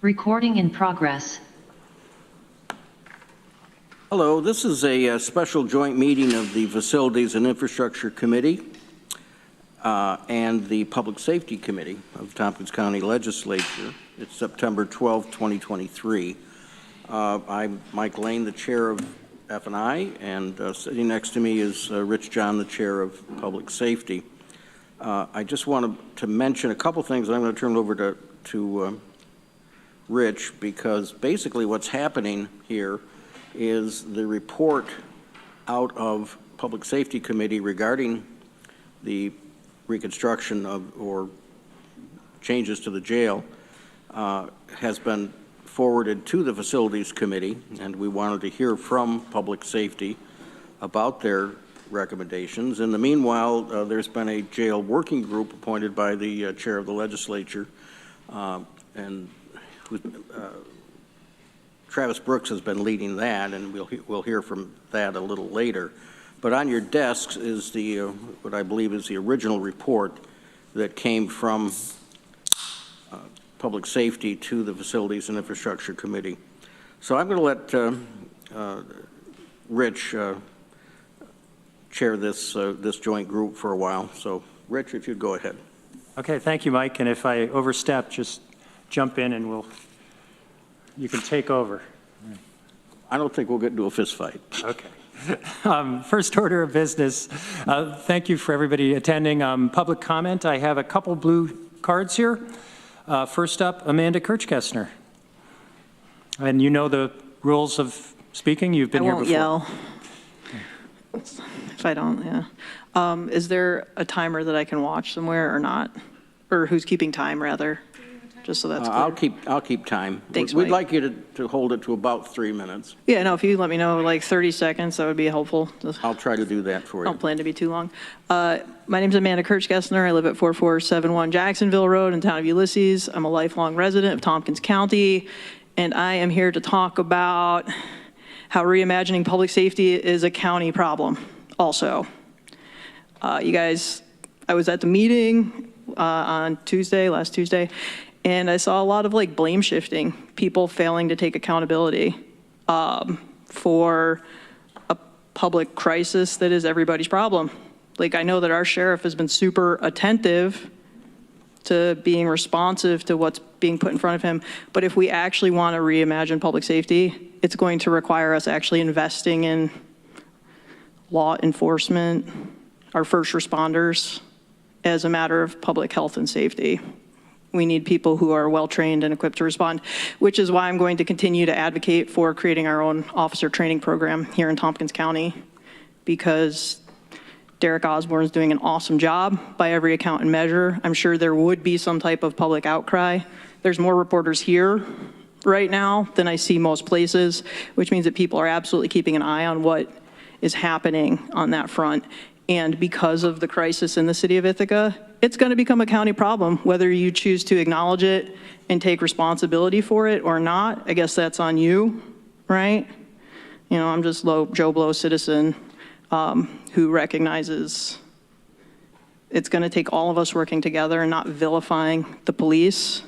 Recording in progress. Hello, this is a special joint meeting of the Facilities and Infrastructure Committee and the Public Safety Committee of Tompkins County Legislature. It's September 12, 2023. I'm Mike Lane, the chair of F&I, and sitting next to me is Rich John, the chair of Public Safety. I just wanted to mention a couple things. I'm going to turn it over to Rich, because basically what's happening here is the report out of Public Safety Committee regarding the reconstruction of or changes to the jail has been forwarded to the Facilities Committee, and we wanted to hear from Public Safety about their recommendations. In the meanwhile, there's been a jail working group appointed by the chair of the legislature, and Travis Brooks has been leading that, and we'll hear from that a little later. But on your desks is the what I believe is the original report that came from Public Safety to the Facilities and Infrastructure Committee. So I'm going to let Rich chair this joint group for a while. So Rich, if you'd go ahead. Okay, thank you, Mike. And if I overstep, just jump in and you can take over. I don't think we'll get into a fist fight. Okay. First order of business. Thank you for everybody attending. Public comment. I have a couple blue cards here. First up, Amanda Kirchgessner. And you know the rules of speaking. You've been here before. I won't yell. If I don't, yeah. Is there a timer that I can watch somewhere or not? Or who's keeping time, rather? Just so that's clear. I'll keep time. Thanks, We'd Mike. like you to hold it to about 3 minutes. Yeah, no, if you let me know like 30 seconds, that would be helpful. I'll try to do that for I you. don't plan to be too long. My name's Amanda Kirchgessner. I live at 4471 Jacksonville Road in the town of Ulysses. I'm a lifelong resident of Tompkins County, and I am here to talk about how reimagining public safety is a county problem also. You guys, I was at the meeting on last Tuesday, and I saw a lot of like blame shifting, people failing to take accountability for a public crisis that is everybody's problem. Like, I know that our sheriff has been super attentive to being responsive to what's being put in front of him. But if we actually want to reimagine public safety, it's going to require us actually investing in law enforcement, our first responders, as a matter of public health and safety. We need people who are well-trained and equipped to respond, which is why I'm going to continue to advocate for creating our own officer training program here in Tompkins County, because Derek Osborne is doing an awesome job by every account and measure. I'm sure there would be some type of public outcry. There's more reporters here right now than I see most places, which means that people are absolutely keeping an eye on what is happening on that front. And because of the crisis in the city of Ithaca, it's going to become a county problem, whether you choose to acknowledge it and take responsibility for it or not. I guess that's on you, right? You know, I'm just Joe Blow citizen who recognizes it's going to take all of us working together and not vilifying the police.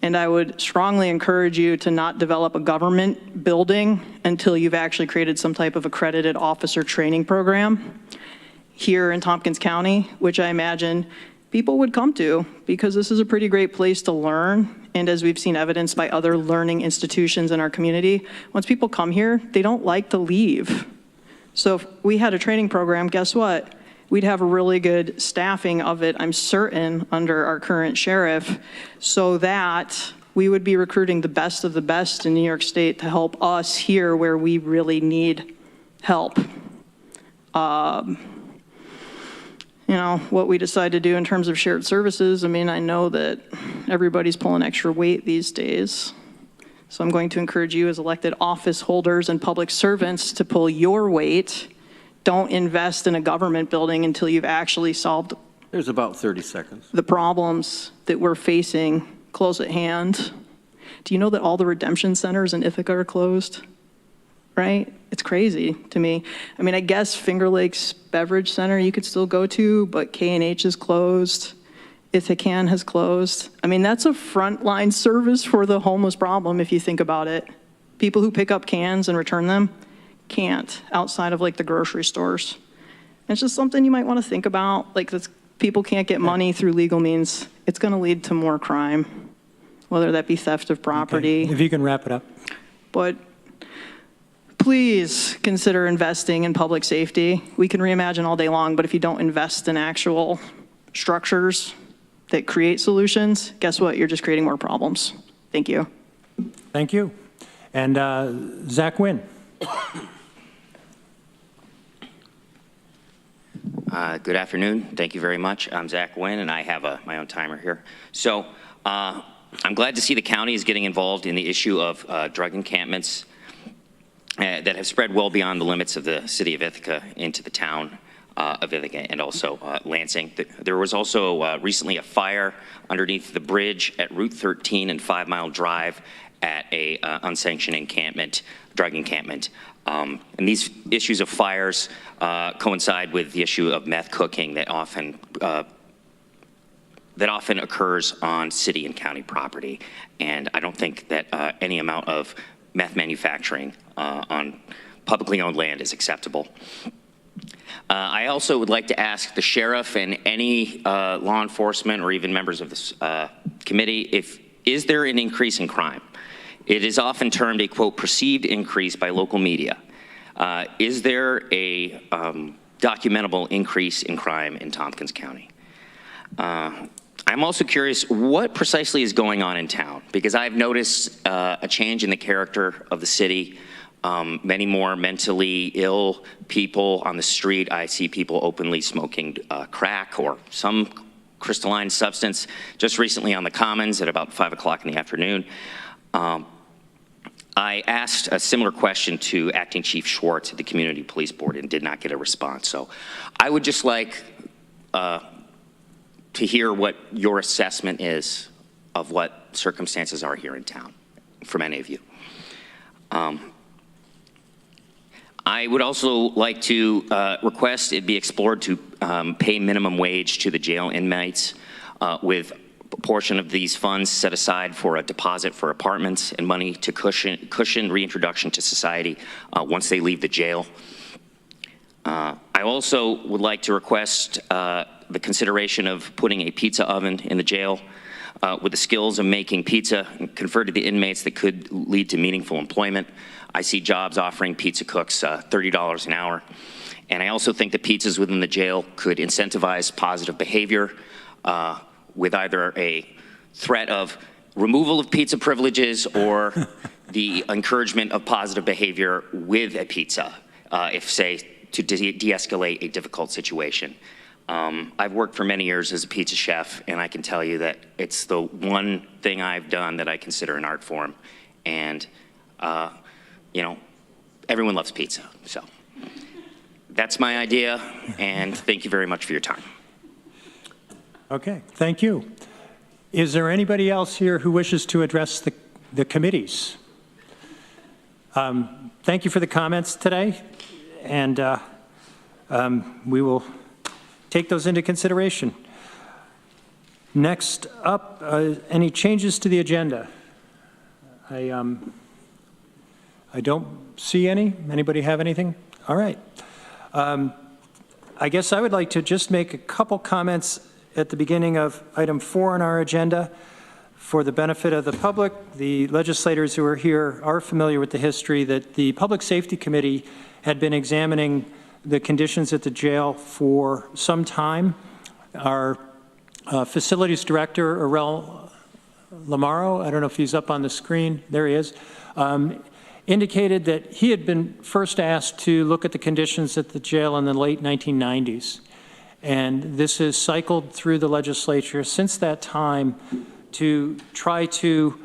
And I would strongly encourage you to not develop a government building until you've actually created some type of accredited officer training program here in Tompkins County, which I imagine people would come to, because this is a pretty great place to learn. And as we've seen evidenced by other learning institutions in our community, once people come here, they don't like to leave. So if we had a training program, guess what? We'd have a really good staffing of it, I'm certain, under our current sheriff, so that we would be recruiting the best of the best in New York State to help us here where we really need help. You know, what we decide to do in terms of shared services, I mean, I know that everybody's pulling extra weight these days. So I'm going to encourage you as elected office holders and public servants to pull your weight. Don't invest in a government building until you've actually solved There's about 30 seconds. the problems that we're facing close at hand. Do you know that all the redemption centers in Ithaca are closed? Right? It's crazy to me. I mean, I guess Finger Lakes Beverage Center you could still go to, but K&H is closed. Ithacan has closed. I mean, that's a frontline service for the homeless problem, if you think about it. People who pick up cans and return them can't outside of like the grocery stores. And it's just something you might want to think about. Like, people can't get money through legal means. It's going to lead to more crime, whether that be theft of property. Okay. If you can wrap it up. But please consider investing in public safety. We can reimagine all day long, but if you don't invest in actual structures that create solutions, guess what? You're just creating more problems. Thank you. Thank you. And Zach Wynn. Good afternoon. Thank you very much. I'm Zach Wynn, and I have my own timer here. So I'm glad to see the county is getting involved in the issue of drug encampments that have spread well beyond the limits of the city of Ithaca into the town of Ithaca and also Lansing. There was also recently a fire underneath the bridge at Route 13 and 5 Mile Drive at a unsanctioned encampment, drug encampment. And these issues of fires coincide with the issue of meth cooking that often occurs on city and county property. And I don't think that any amount of meth manufacturing on publicly owned land is acceptable. I also would like to ask the sheriff and any law enforcement or even members of this committee, is there an increase in crime? It is often termed a, quote, perceived increase by local media. Is there a documentable increase in crime in Tompkins County? I'm also curious what precisely is going on in town, because I've noticed a change in the character of the city. Many more mentally ill people on the street. I see people openly smoking crack or some crystalline substance. Just recently on the Commons at about 5 o'clock in the afternoon, I asked a similar question to Acting Chief Schwartz at the Community Police Board and did not get a response. So I would just like to hear what your assessment is of what circumstances are here in town from any of you. I would also like to request it be explored to pay minimum wage to the jail inmates with a portion of these funds set aside for a deposit for apartments and money to cushion reintroduction to society once they leave the jail. I also would like to request the consideration of putting a pizza oven in the jail with the skills of making pizza conferred to the inmates that could lead to meaningful employment. I see jobs offering pizza cooks $30 an hour. And I also think that pizzas within the jail could incentivize positive behavior with either a threat of removal of pizza privileges or the encouragement of positive behavior with a pizza, if, say, to de-escalate a difficult situation. I've worked for many years as a pizza chef, and I can tell you that it's the one thing I've done that I consider an art form. And, you know, everyone loves pizza. So that's my idea, and thank you very much for your time. Okay, thank you. Is there anybody else here who wishes to address the committees? Thank you for the comments today, and we will take those into consideration. Next up, any changes to the agenda? I don't see any. Anybody have anything? All right. I guess I would like to just make a couple comments at the beginning of item 4 on our agenda. For the benefit of the public, the legislators who are here are familiar with the history that the Public Safety Committee had been examining the conditions at the jail for some time. Our facilities director, Arel Lamaro, I don't know if he's up on the screen, there he is, indicated that he had been first asked to look at the conditions at the jail in the late 1990s. And this has cycled through the legislature since that time to try to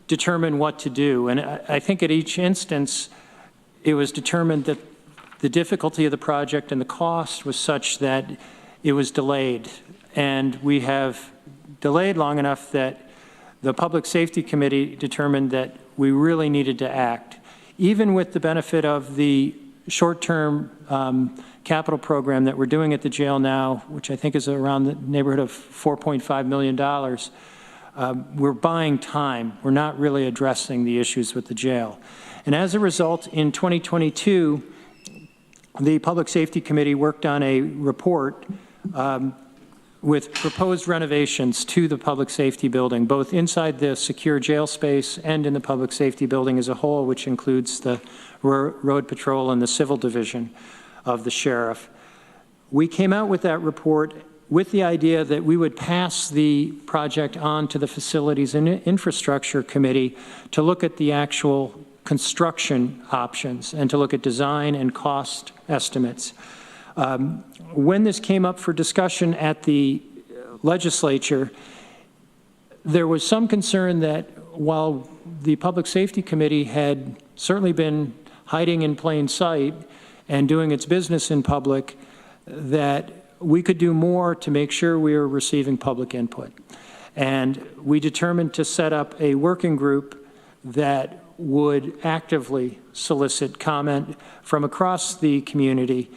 determine what to do. And I think at each instance, it was determined that the difficulty of the project and the cost was such that it was delayed. And we have delayed long enough that the Public Safety Committee determined that we really needed to act. Even with the benefit of the short-term capital program that we're doing at the jail now, which I think is around the neighborhood of $4.5 million, we're buying time. We're not really addressing the issues with the jail. And as a result, in 2022, the Public Safety Committee worked on a report with proposed renovations to the public safety building, both inside the secure jail space and in the public safety building as a whole, which includes the road patrol and the civil division of the sheriff. We came out with that report with the idea that we would pass the project on to the Facilities and Infrastructure Committee to look at the actual construction options and to look at design and cost estimates. When this came up for discussion at the legislature, there was some concern that while the Public Safety Committee had certainly been hiding in plain sight and doing its business in public, that we could do more to make sure we were receiving public input. And we determined to set up a working group that would actively solicit comment from across the community.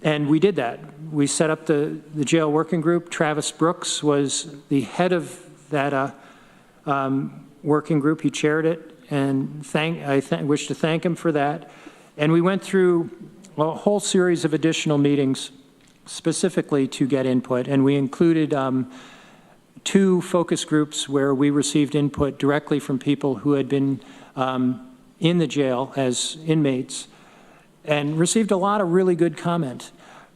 And we did that. We set up the jail working group. Travis Brooks was the head of that working group. He chaired it, and I wish to thank him for that. And we went through a whole series of additional meetings specifically to get input, and we included 2 focus groups where we received input directly from people who had been in the jail as inmates and received a lot of really good comment,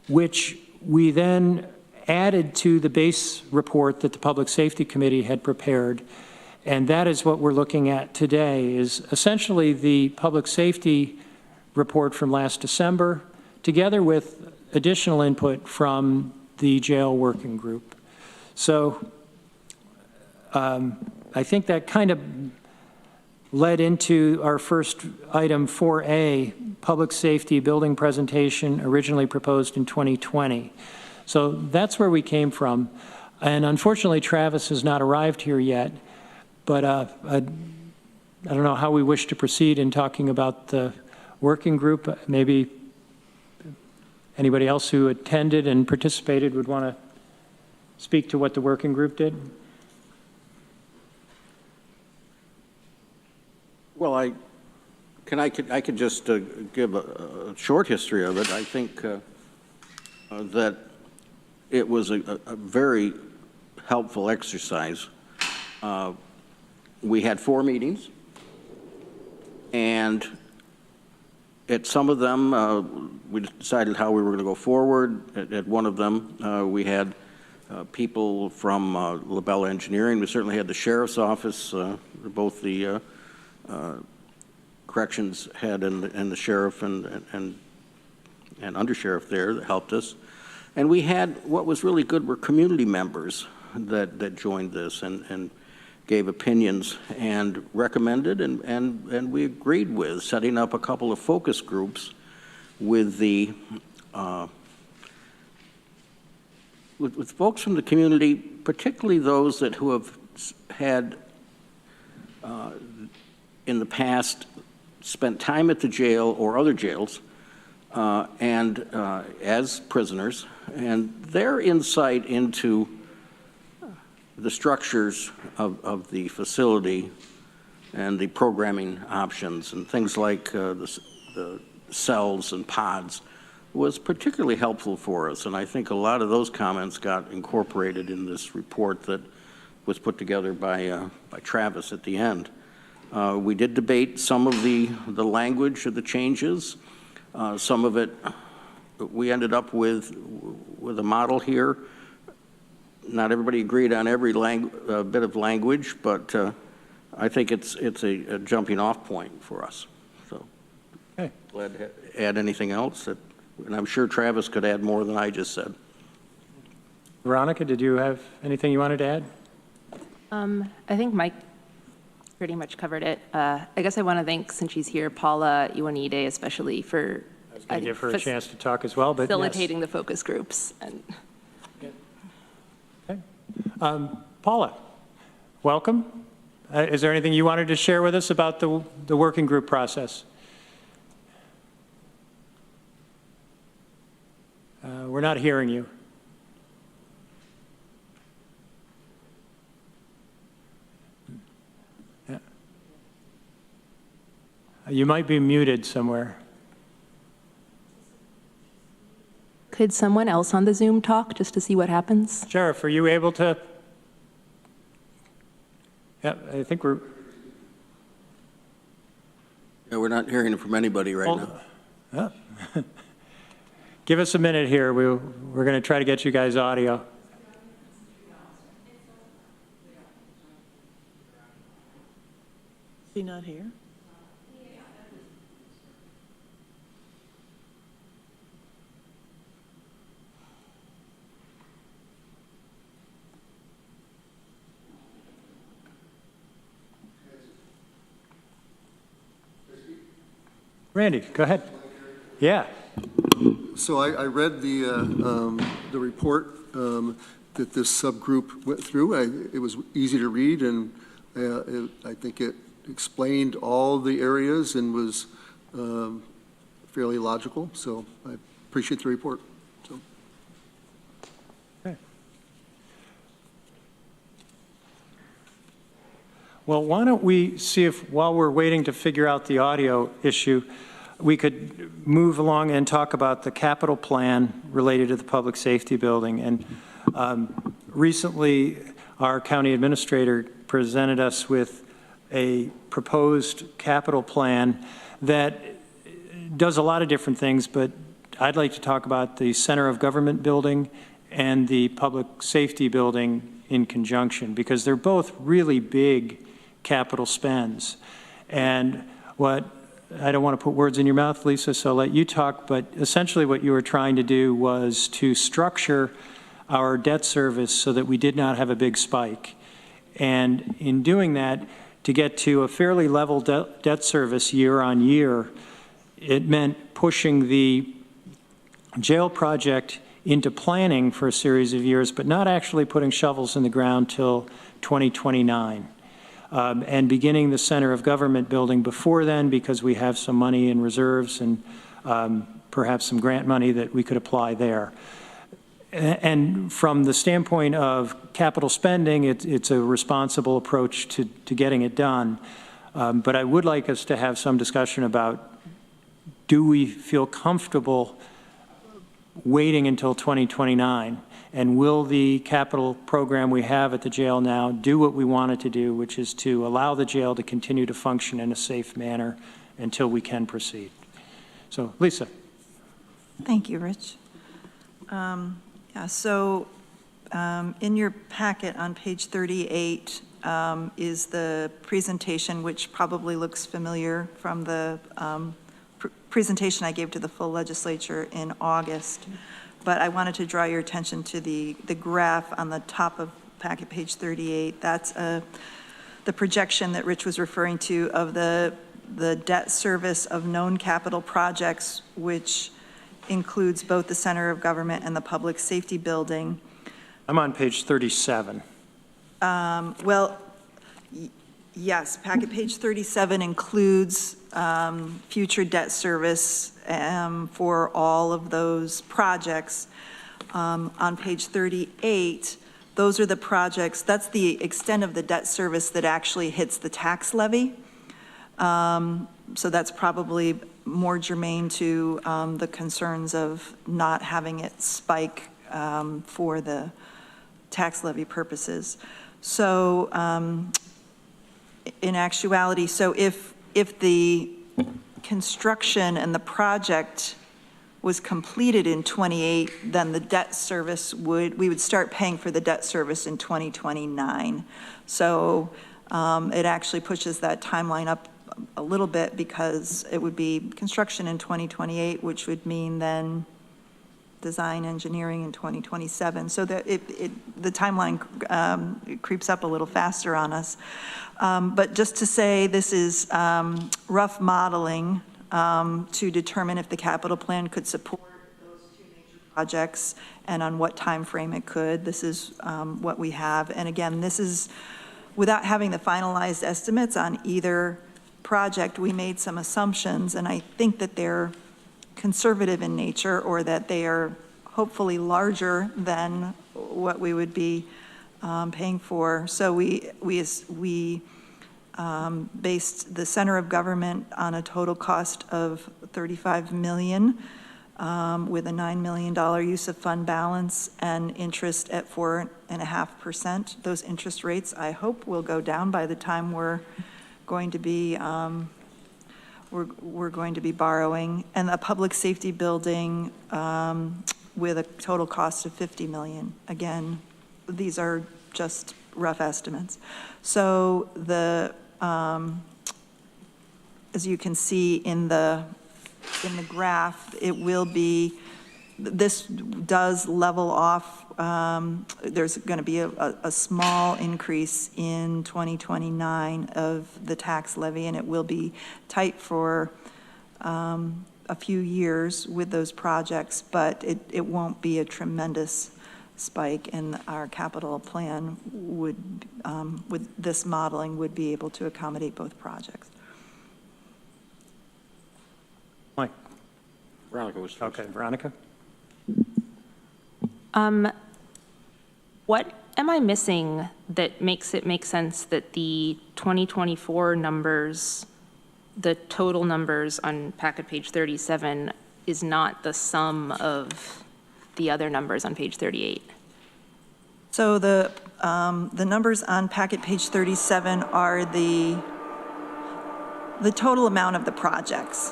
which we then added to the base report that the Public Safety Committee had prepared. And that is what we're looking at today, is essentially the public safety report from last December, together with additional input from the jail working group. So I think that kind of led into our first item 4A, public safety building presentation, originally proposed in 2020. So that's where we came from. And unfortunately, Travis has not arrived here yet, but I don't know how we wish to proceed in talking about the working group. Maybe anybody else who attended and participated would want to speak to what the working group did? Well, I could just give a short history of it. I think that it was a very helpful exercise. We had 4 meetings, and at some of them, we decided how we were going to go forward. At one of them, we had people from LaBella Engineering. We certainly had the Sheriff's Office, both the corrections head and the sheriff and undersheriff there that helped us. And we had, what was really good were community members that joined this and gave opinions and recommended and we agreed with setting up a couple of focus groups with the with folks from the community, particularly those who have had in the past spent time at the jail or other jails and as prisoners, and their insight into the structures of the facility and the programming options and things like the cells and pods was particularly helpful for us. And I think a lot of those comments got incorporated in this report that was put together by Travis at the end. We did debate some of the language of the changes. Some of it, we ended up with a model here. Not everybody agreed on every bit of language, but I think it's a jumping off point for us. So, okay. Glad to add anything else, and I'm sure Travis could add more than I just said. Veronica, did you have anything you wanted to add? I think Mike pretty much covered it. I guess I want to thank, since she's here, Paula Ioannidis especially for I was going to give her a chance to talk as well, but facilitating yes. the focus groups. And Okay. Paula, welcome. Is there anything you wanted to share with us about the working group process? We're not hearing you. Yeah. You might be muted somewhere. Could someone else on the Zoom talk just to see what happens? Sheriff, are you able to? Yeah, I think we're. Yeah, we're not hearing it from anybody right now. Oh. Give us a minute here. We're going to try to get you guys audio. Is he not here? Randy, go ahead. Yeah. So I read the report that this subgroup went through. It was easy to read, and I think it explained all the areas and was fairly logical. So I appreciate the report. So. Okay. Well, why don't we see if, while we're waiting to figure out the audio issue, we could move along and talk about the capital plan related to the public safety building. And recently, our county administrator presented us with a proposed capital plan that does a lot of different things, but I'd like to talk about the Center of Government building and the public safety building in conjunction, because they're both really big capital spends. And I don't want to put words in your mouth, Lisa, so I'll let you talk, but essentially what you were trying to do was to structure our debt service so that we did not have a big spike. And in doing that, to get to a fairly level debt service year on year, it meant pushing the jail project into planning for a series of years, but not actually putting shovels in the ground till 2029. And beginning the Center of Government building before then, because we have some money in reserves and perhaps some grant money that we could apply there. And from the standpoint of capital spending, it's a responsible approach to getting it done. But I would like us to have some discussion about, do we feel comfortable waiting until 2029? And will the capital program we have at the jail now do what we want it to do, which is to allow the jail to continue to function in a safe manner until we can proceed? So, Lisa. Thank you, Rich. In your packet on page 38 is the presentation, which probably looks familiar from the presentation I gave to the full legislature in August. But I wanted to draw your attention to the graph on the top of packet page 38. That's the projection that Rich was referring to of the debt service of known capital projects, which includes both the Center of Government and the Public Safety Building. I'm on page 37. Yes, packet page 37 includes future debt service for all of those projects. On page 38, those are the projects, that's the extent of the debt service that actually hits the tax levy. So that's probably more germane to the concerns of not having it spike for the tax levy purposes. So in actuality, so if the construction and the project was completed in 28, then the debt service we would start paying for the debt service in 2029. So it actually pushes that timeline up a little bit, because it would be construction in 2028, which would mean then design engineering in 2027. So that the timeline creeps up a little faster on us. But just to say, this is rough modeling to determine if the capital plan could support those two major projects and on what time frame it could. This is what we have. And again, this is without having the finalized estimates on either project. We made some assumptions, and I think that they're conservative in nature, or that they are hopefully larger than what we would be paying for. So we based the center of government on a total cost of $35 million, with a $9 million use of fund balance and interest at 4.5%. Those interest rates, I hope, will go down by the time we're going to be borrowing. And a public safety building with a total cost of $50 million. Again, these are just rough estimates. So as you can see in the graph, it will be, this does level off. There's going to be a small increase in 2029 of the tax levy, and it will be tight for a few years with those projects, but it won't be a tremendous spike, and our capital plan would, with this modeling, would be able to accommodate both projects. Mike? Veronica was first. Okay, Veronica? What am I missing that makes it make sense that the 2024 numbers, the total numbers on packet page 37, is not the sum of the other numbers on page 38? So the numbers on packet page 37 are the total amount of the projects,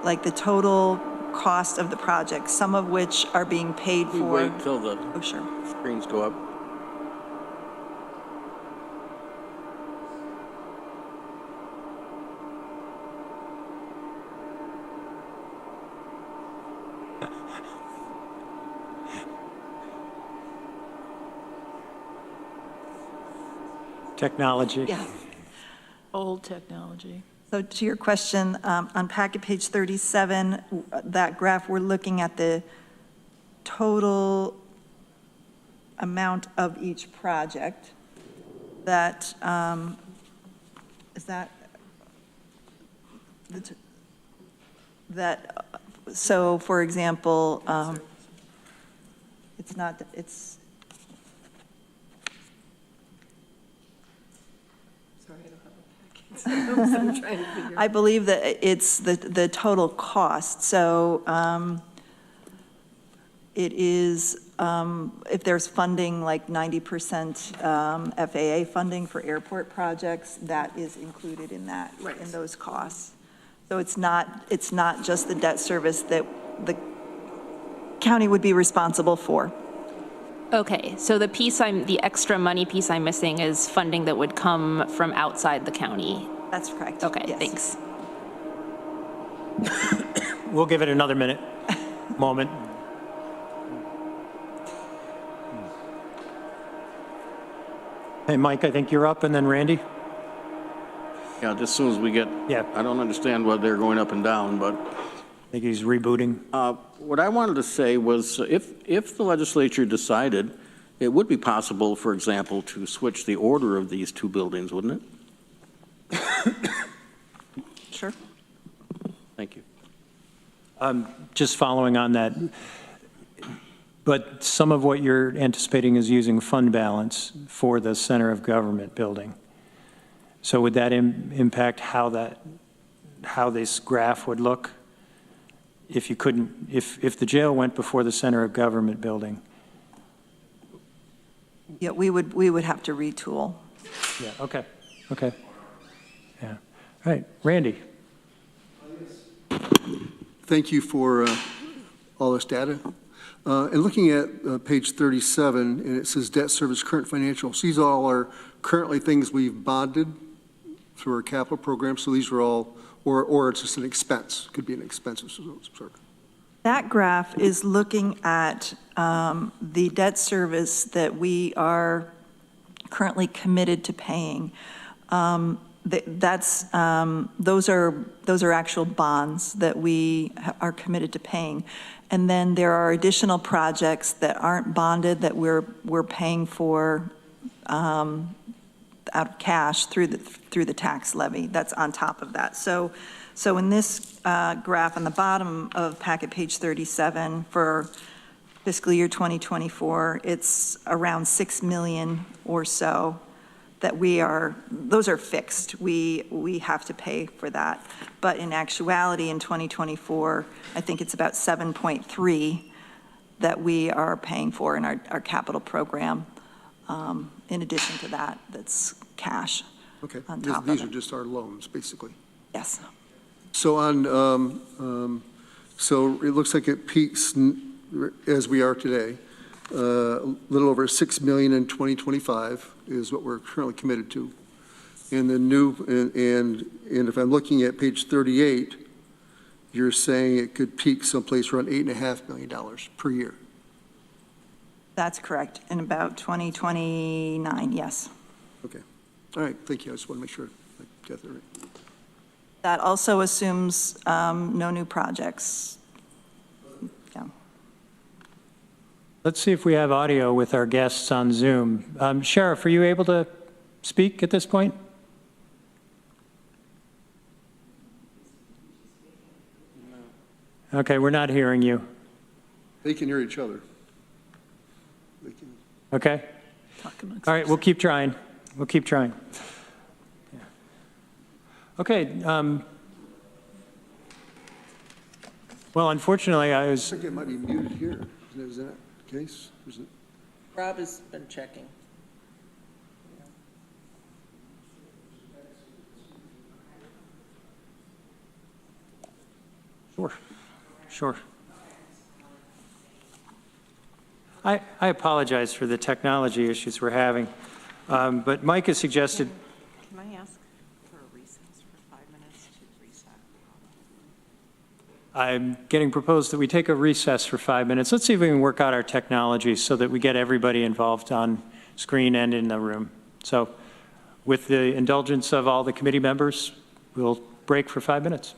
like the total cost of the project, some of which are being paid We for. wait till the Oh, sure. screens go up. Technology. Yeah. Old technology. So to your question, on packet page 37, that graph, we're looking at the total amount of each project. That, is that, so for example, it's not, it's, I believe that it's the total cost. So it is, if there's funding, like 90% FAA funding for airport projects, that is included in that, in those costs. So it's not just the debt service that the county would be responsible for. Okay, so the extra money piece I'm missing is funding that would come from outside the county. That's correct. Okay, Yes. thanks. We'll give it another moment. Hey, Mike, I think you're up, and then Randy? Yeah, just as soon as we get, Yeah. I don't understand why they're going up and down, but I think he's rebooting. what I wanted to say was if the legislature decided, it would be possible, for example, to switch the order of these two buildings, wouldn't it? Sure. Thank you. Just following on that, but some of what you're anticipating is using fund balance for the center of government building. So would that impact how this graph would look? If you couldn't, if the jail went before the center of government building? Yeah, we would have to retool. Yeah, okay. Yeah. All right, Randy? Thank you for all this data. And looking at page 37, and it says debt service current financials, these all are currently things we've bonded through our capital program, so these are all, or it's just an expense, could be an expense of some sort. That graph is looking at the debt service that we are currently committed to paying. Those are actual bonds that we are committed to paying. And then there are additional projects that aren't bonded that we're paying for out of cash through the tax levy. That's on top of that. So in this graph on the bottom of packet page 37 for fiscal year 2024, it's around 6 million or so that those are fixed. We have to pay for that. But in actuality, in 2024, I think it's about 7.3 that we are paying for in our capital program. In addition to that, that's cash Okay. on top of These are it. just our loans, basically. Yes. So so it looks like it peaks as we are today. A little over 6 million in 2025 is what we're currently committed to. And the new, and if I'm looking at page 38, you're saying it could peak someplace around $8.5 million per year. That's correct. In about 2029, yes. Okay. All right, thank you. I just want to make sure I got that right. That also assumes no new projects. Yeah. Let's see if we have audio with our guests on Zoom. Sheriff, are you able to speak at this point? Okay, we're not hearing you. They can hear each other. They can. Okay? Talk amongst All right, we'll keep trying. We'll keep trying. Yeah. Okay. Well, unfortunately, I think it might be muted here. Is that the case? Is it? Rob has been checking. Sure. I apologize for the technology issues we're having, but Mike has suggested, Can I ask for a recess for 5 minutes to reset? I'm getting proposed that we take a recess for 5 minutes. Let's see if we can work out our technology so that we get everybody involved on screen and in the room. So with the indulgence of all the committee members, we'll break for 5 minutes.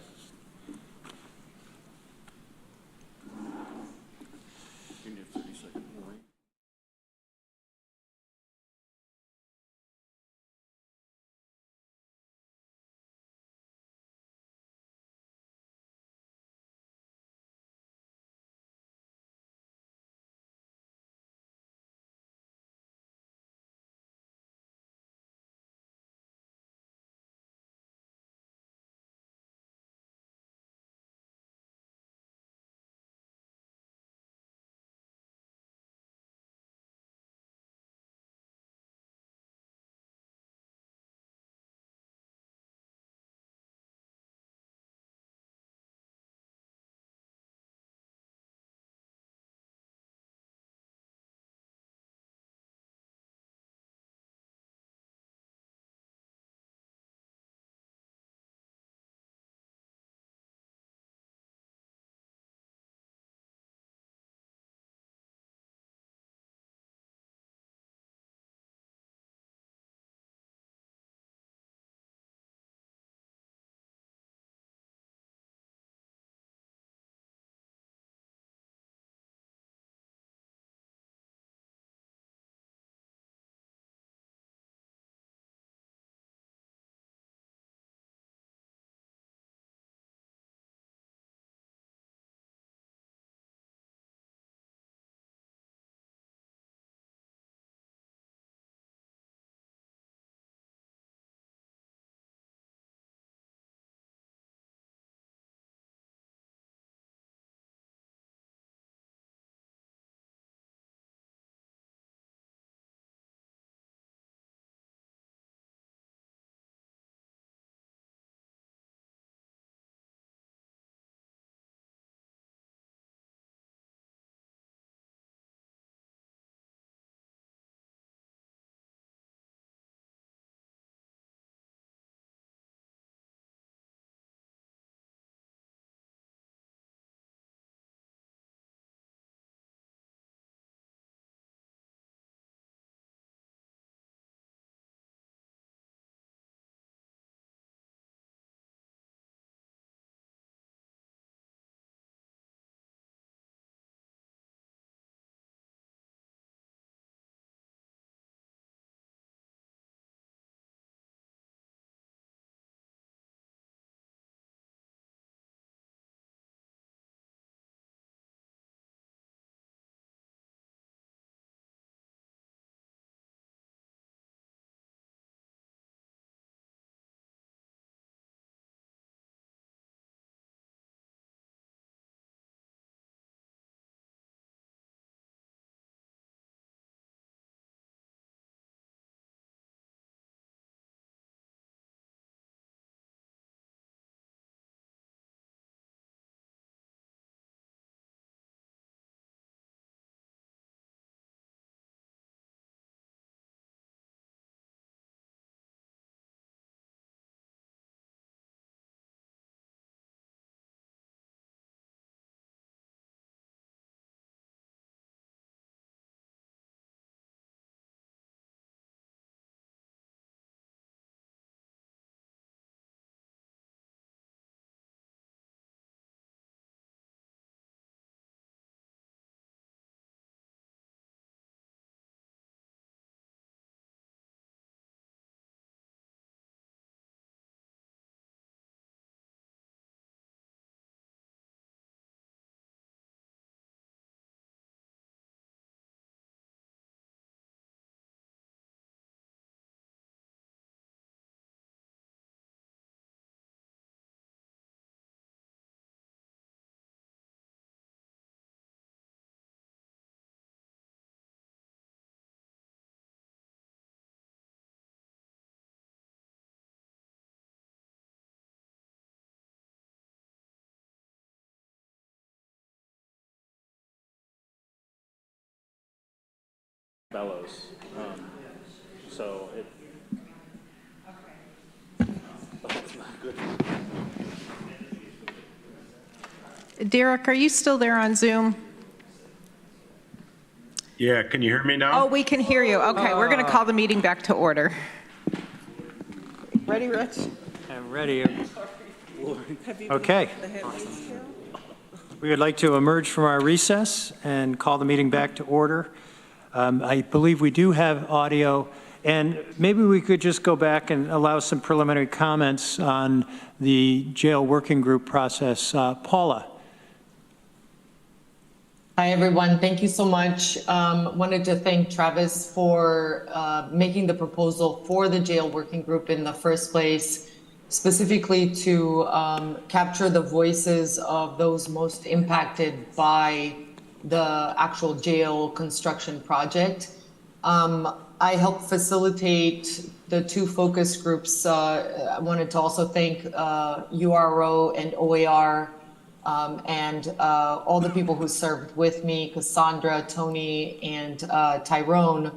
bellows. So it. Derek, are you still there on Zoom? Yeah, can you hear me now? Oh, we can hear you. Okay, we're going to call the meeting back to order. Ready, Rich? I'm ready. Okay. We would like to emerge from our recess and call the meeting back to order. I believe we do have audio, and maybe we could just go back and allow some preliminary comments on the jail working group process. Paula. Hi, everyone. Thank you so much. Wanted to thank Travis for making the proposal for the jail working group in the first place, specifically to capture the voices of those most impacted by the actual jail construction project. I helped facilitate the two focus groups. I wanted to also thank URO and OAR and all the people who served with me, Cassandra, Tony, and Tyrone.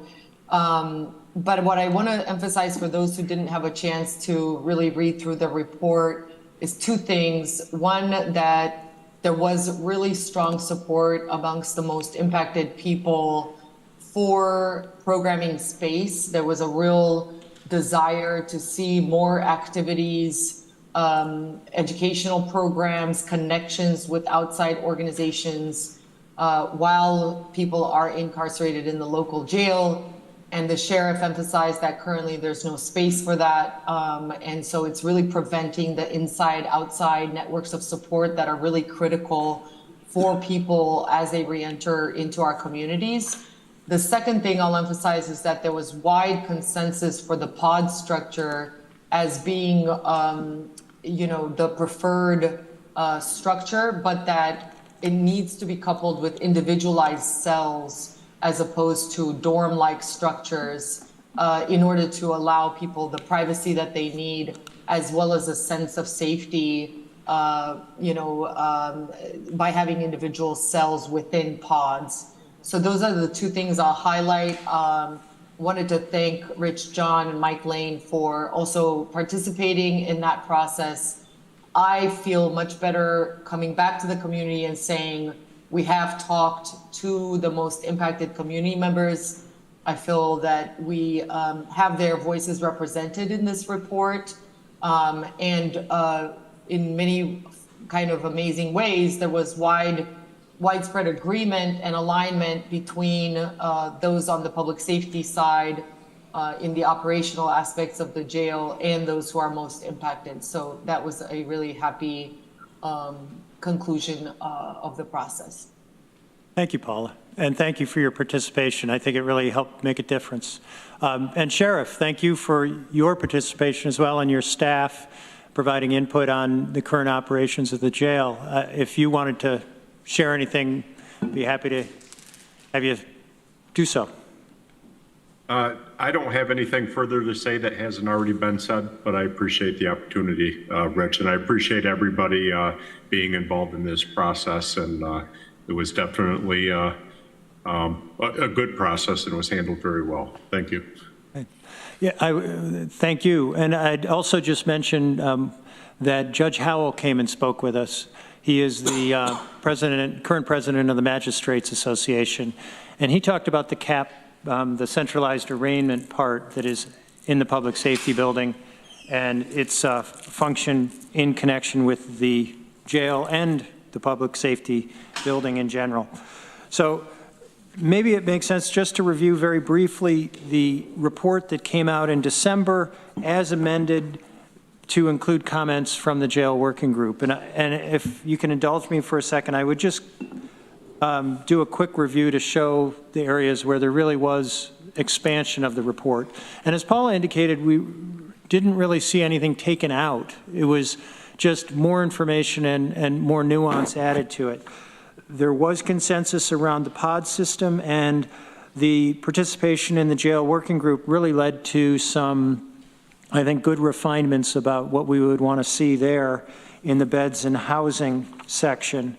But what I want to emphasize for those who didn't have a chance to really read through the report is two things. One, that there was really strong support amongst the most impacted people for programming space. There was a real desire to see more activities, educational programs, connections with outside organizations while people are incarcerated in the local jail. And the sheriff emphasized that currently there's no space for that. And so it's really preventing the inside-outside networks of support that are really critical for people as they re-enter into our communities. The second thing I'll emphasize is that there was wide consensus for the pod structure as being, the preferred structure, but that it needs to be coupled with individualized cells as opposed to dorm-like structures in order to allow people the privacy that they need, as well as a sense of safety, by having individual cells within pods. So those are the two things I'll highlight. Wanted to thank Rich John and Mike Lane for also participating in that process. I feel much better coming back to the community and saying, we have talked to the most impacted community members. I feel that we have their voices represented in this report. And in many kind of amazing ways, there was widespread agreement and alignment between those on the public safety side in the operational aspects of the jail and those who are most impacted. So that was a really happy conclusion of the process. Thank you, Paula, and thank you for your participation. I think it really helped make a difference. And Sheriff, thank you for your participation as well, and your staff providing input on the current operations of the jail. If you wanted to share anything, I'd be happy to have you do so. I don't have anything further to say that hasn't already been said, but I appreciate the opportunity, Rich, and I appreciate everybody being involved in this process. And it was definitely a good process and was handled very well. Thank you. Yeah, thank you. And I'd also just mention that Judge Howell came and spoke with us. He is the current president of the Magistrates Association, and he talked about the CAP, the centralized arraignment part that is in the public safety building, and its function in connection with the jail and the public safety building in general. So maybe it makes sense just to review very briefly the report that came out in December as amended to include comments from the jail working group. And if you can indulge me for a second, I would just do a quick review to show the areas where there really was expansion of the report. And as Paula indicated, we didn't really see anything taken out. It was just more information and more nuance added to it. There was consensus around the pod system, and the participation in the jail working group really led to some, I think, good refinements about what we would want to see there in the beds and housing section.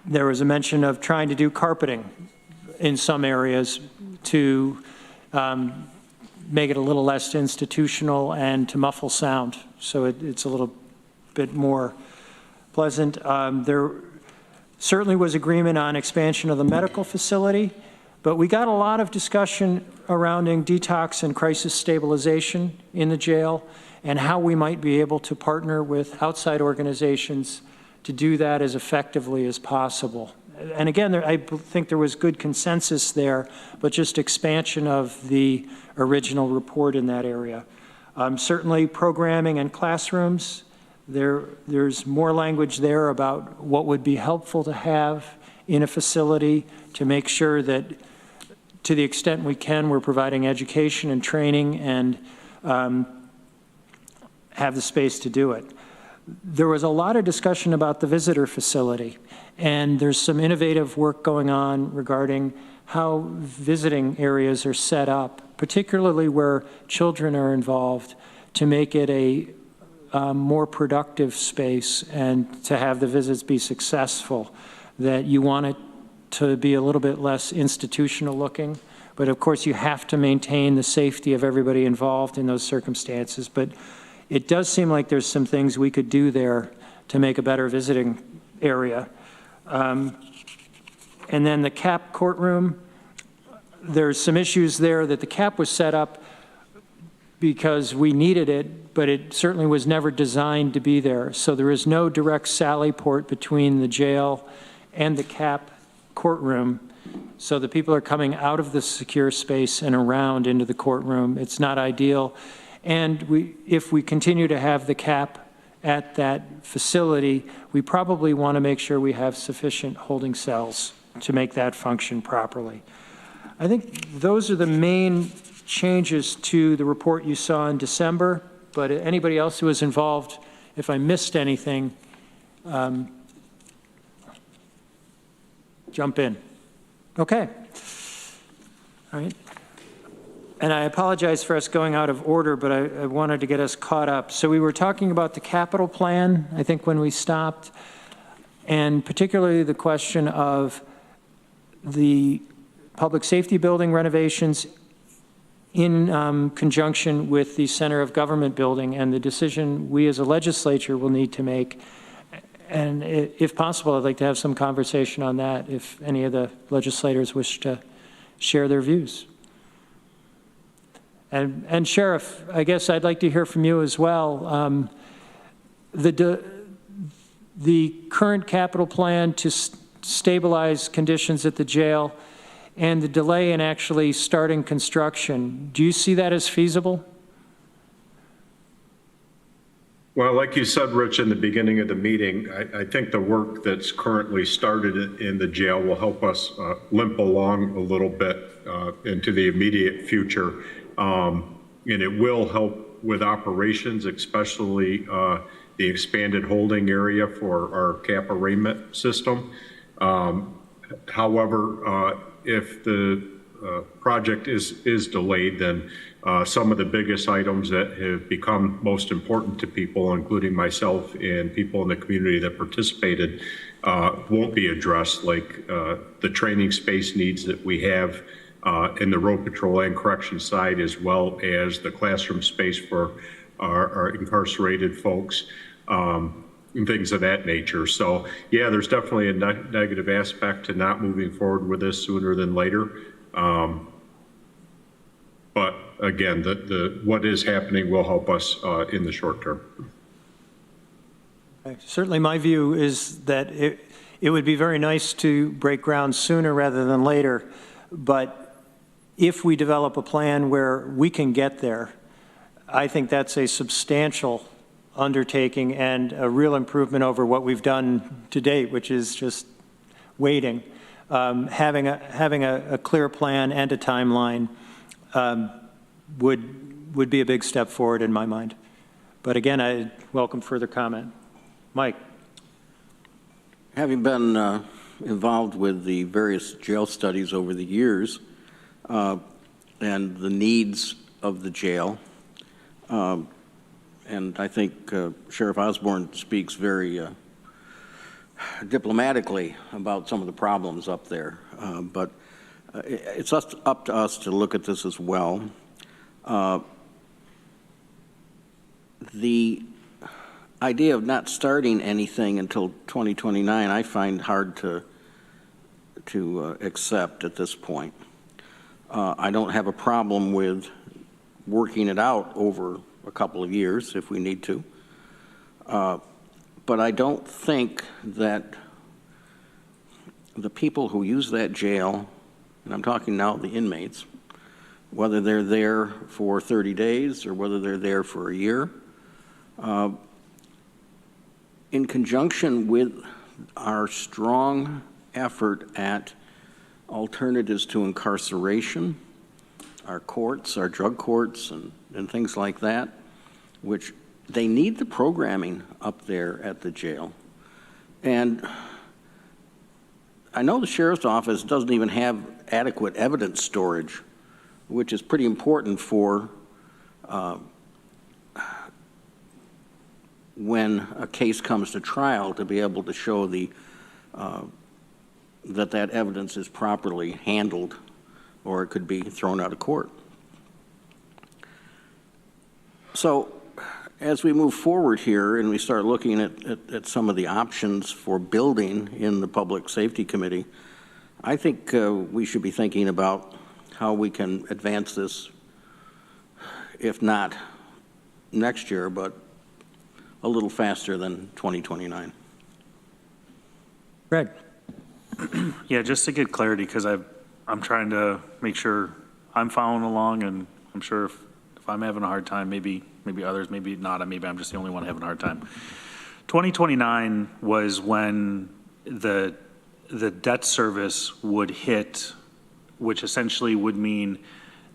There was a mention of trying to do carpeting in some areas to make it a little less institutional and to muffle sound, so it's a little bit more pleasant. There certainly was agreement on expansion of the medical facility, but we got a lot of discussion surrounding detox and crisis stabilization in the jail and how we might be able to partner with outside organizations to do that as effectively as possible. And again, I think there was good consensus there, but just expansion of the original report in that area. Certainly programming and classrooms, there's more language there about what would be helpful to have in a facility to make sure that to the extent we can, we're providing education and training and have the space to do it. There was a lot of discussion about the visitor facility, and there's some innovative work going on regarding how visiting areas are set up, particularly where children are involved, to make it a more productive space and to have the visits be successful, that you want it to be a little bit less institutional looking. But of course, you have to maintain the safety of everybody involved in those circumstances. But it does seem like there's some things we could do there to make a better visiting area. And then the CAP courtroom, there's some issues there that the CAP was set up because we needed it, but it certainly was never designed to be there. So there is no direct sally port between the jail and the CAP courtroom. So the people are coming out of the secure space and around into the courtroom. It's not ideal. And if we continue to have the CAP at that facility, we probably want to make sure we have sufficient holding cells to make that function properly. I think those are the main changes to the report you saw in December, but anybody else who was involved, if I missed anything, jump in. Okay. All right. And I apologize for us going out of order, but I wanted to get us caught up. So we were talking about the capital plan, I think, when we stopped, and particularly the question of the public safety building renovations in conjunction with the center of government building and the decision we as a legislature will need to make. And if possible, I'd like to have some conversation on that if any of the legislators wish to share their views. And Sheriff, I guess I'd like to hear from you as well. The current capital plan to stabilize conditions at the jail and the delay in actually starting construction, do you see that as feasible? Well, like you said, Rich, in the beginning of the meeting, I think the work that's currently started in the jail will help us limp along a little bit into the immediate future. And it will help with operations, especially the expanded holding area for our CAP arraignment system. However, if the project is delayed, then some of the biggest items that have become most important to people, including myself and people in the community that participated, won't be addressed, like the training space needs that we have in the road patrol and correction side, as well as the classroom space for our incarcerated folks, and things of that nature. So yeah, there's definitely a negative aspect to not moving forward with this sooner than later. But again, what is happening will help us in the short term. Certainly my view is that it would be very nice to break ground sooner rather than later, but if we develop a plan where we can get there, I think that's a substantial undertaking and a real improvement over what we've done to date, which is just waiting. Having a clear plan and a timeline would be a big step forward in my mind. But again, I welcome further comment. Mike. Having been involved with the various jail studies over the years and the needs of the jail, and I think Sheriff Osborne speaks very diplomatically about some of the problems up there. But it's up to us to look at this as well. The idea of not starting anything until 2029, I find hard to accept at this point. I don't have a problem with working it out over a couple of years if we need to. But I don't think that the people who use that jail, and I'm talking now the inmates, whether they're there for 30 days or whether they're there for a year, in conjunction with our strong effort at alternatives to incarceration, our courts, our drug courts, and things like that, which they need the programming up there at the jail. And I know the sheriff's office doesn't even have adequate evidence storage, which is pretty important for when a case comes to trial, to be able to show that evidence is properly handled, or it could be thrown out of court. So as we move forward here and we start looking at some of the options for building in the Public Safety Committee, I think we should be thinking about how we can advance this, if not next year, but a little faster than 2029. Greg? Yeah, just to get clarity, because I'm trying to make sure I'm following along, and I'm sure if I'm having a hard time, maybe others, maybe not, maybe I'm just the only one having a hard time. 2029 was when the debt service would hit, which essentially would mean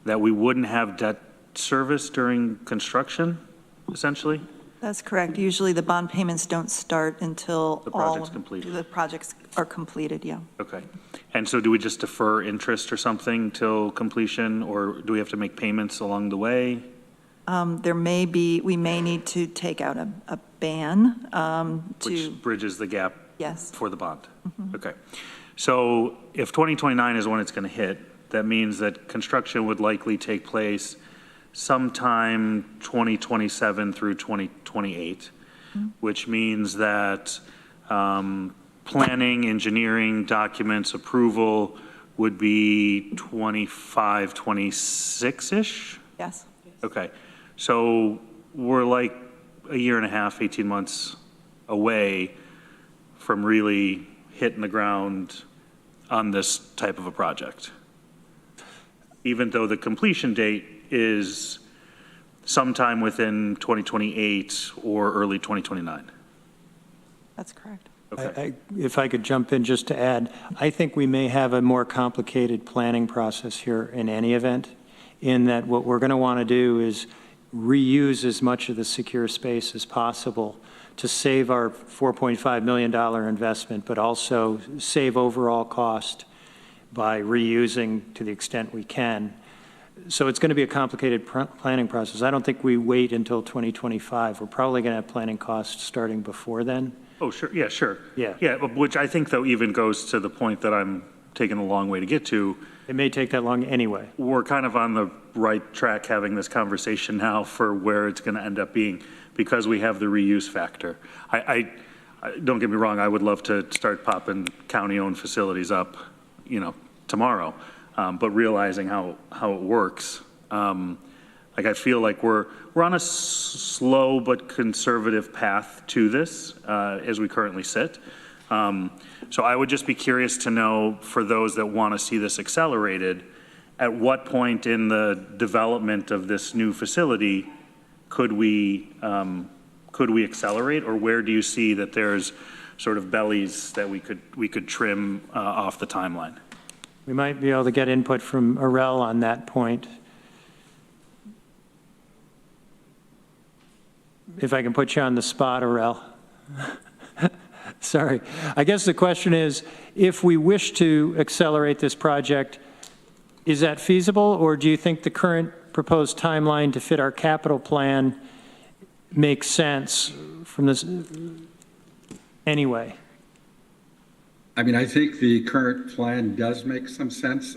that we wouldn't have debt service during construction, essentially? That's correct. Usually the bond payments don't start until The project's completed. the projects are completed, yeah. Okay. And so do we just defer interest or something till completion, or do we have to make payments along the way? We may need to take out a ban Which bridges the gap yes. for the bond? Okay. So if 2029 is when it's going to hit, that means that construction would likely take place sometime 2027 through 2028, which means that planning, engineering, documents, approval would be 25, 26-ish? Yes. Okay. So we're like a year and a half, 18 months away from really hitting the ground on this type of a project, even though the completion date is sometime within 2028 or early 2029. That's correct. Okay. If I could jump in just to add, I think we may have a more complicated planning process here in any event, in that what we're going to want to do is reuse as much of the secure space as possible to save our $4.5 million investment, but also save overall cost by reusing to the extent we can. So it's going to be a complicated planning process. I don't think we wait until 2025. We're probably going to have planning costs starting before then. Oh, sure. Yeah, sure. Yeah. Yeah, which I think, though, even goes to the point that I'm taking a long way to get to. It may take that long anyway. We're kind of on the right track having this conversation now for where it's going to end up being, because we have the reuse factor. I don't get me wrong, I would love to start popping county-owned facilities up, tomorrow, but realizing how it works. I feel like we're on a slow but conservative path to this as we currently sit. So I would just be curious to know, for those that want to see this accelerated, at what point in the development of this new facility could we accelerate, or where do you see that there's sort of bellies that we could trim off the timeline? We might be able to get input from Arel on that point. If I can put you on the spot, Arel. Sorry. I guess the question is, if we wish to accelerate this project, is that feasible, or do you think the current proposed timeline to fit our capital plan makes sense from this anyway? I mean, I think the current plan does make some sense.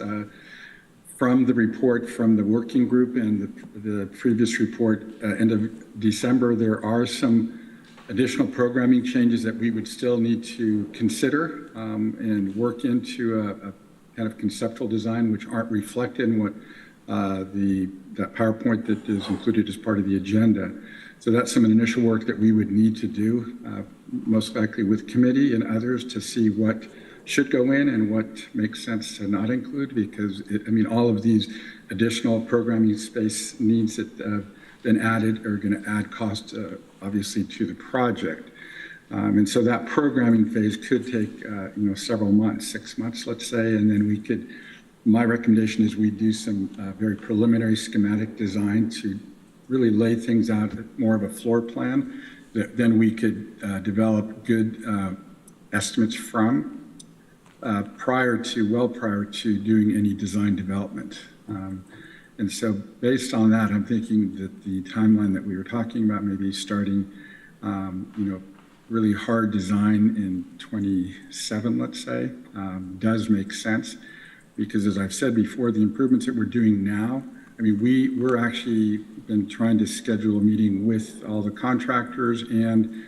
From the report from the working group and the previous report, end of December, there are some additional programming changes that we would still need to consider and work into a kind of conceptual design, which aren't reflected in what that PowerPoint that is included as part of the agenda. So that's some initial work that we would need to do, most likely with committee and others, to see what should go in and what makes sense to not include, because I mean, all of these additional programming space needs that have been added are going to add cost, obviously, to the project. And so that programming phase could take, several months, 6 months, let's say, and then we could, my recommendation is we do some very preliminary schematic design to really lay things out, more of a floor plan that then we could develop good estimates from prior to doing any design development. And so based on that, I'm thinking that the timeline that we were talking about, maybe starting, really hard design in 27, let's say, does make sense. Because as I've said before, the improvements that we're doing now, I mean, we're actually been trying to schedule a meeting with all the contractors and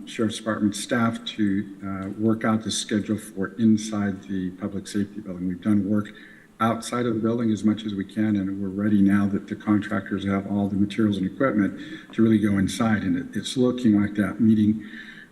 Sheriff's Department staff to work out the schedule for inside the public safety building. We've done work outside of the building as much as we can, and we're ready now that the contractors have all the materials and equipment to really go inside. And it's looking like that meeting,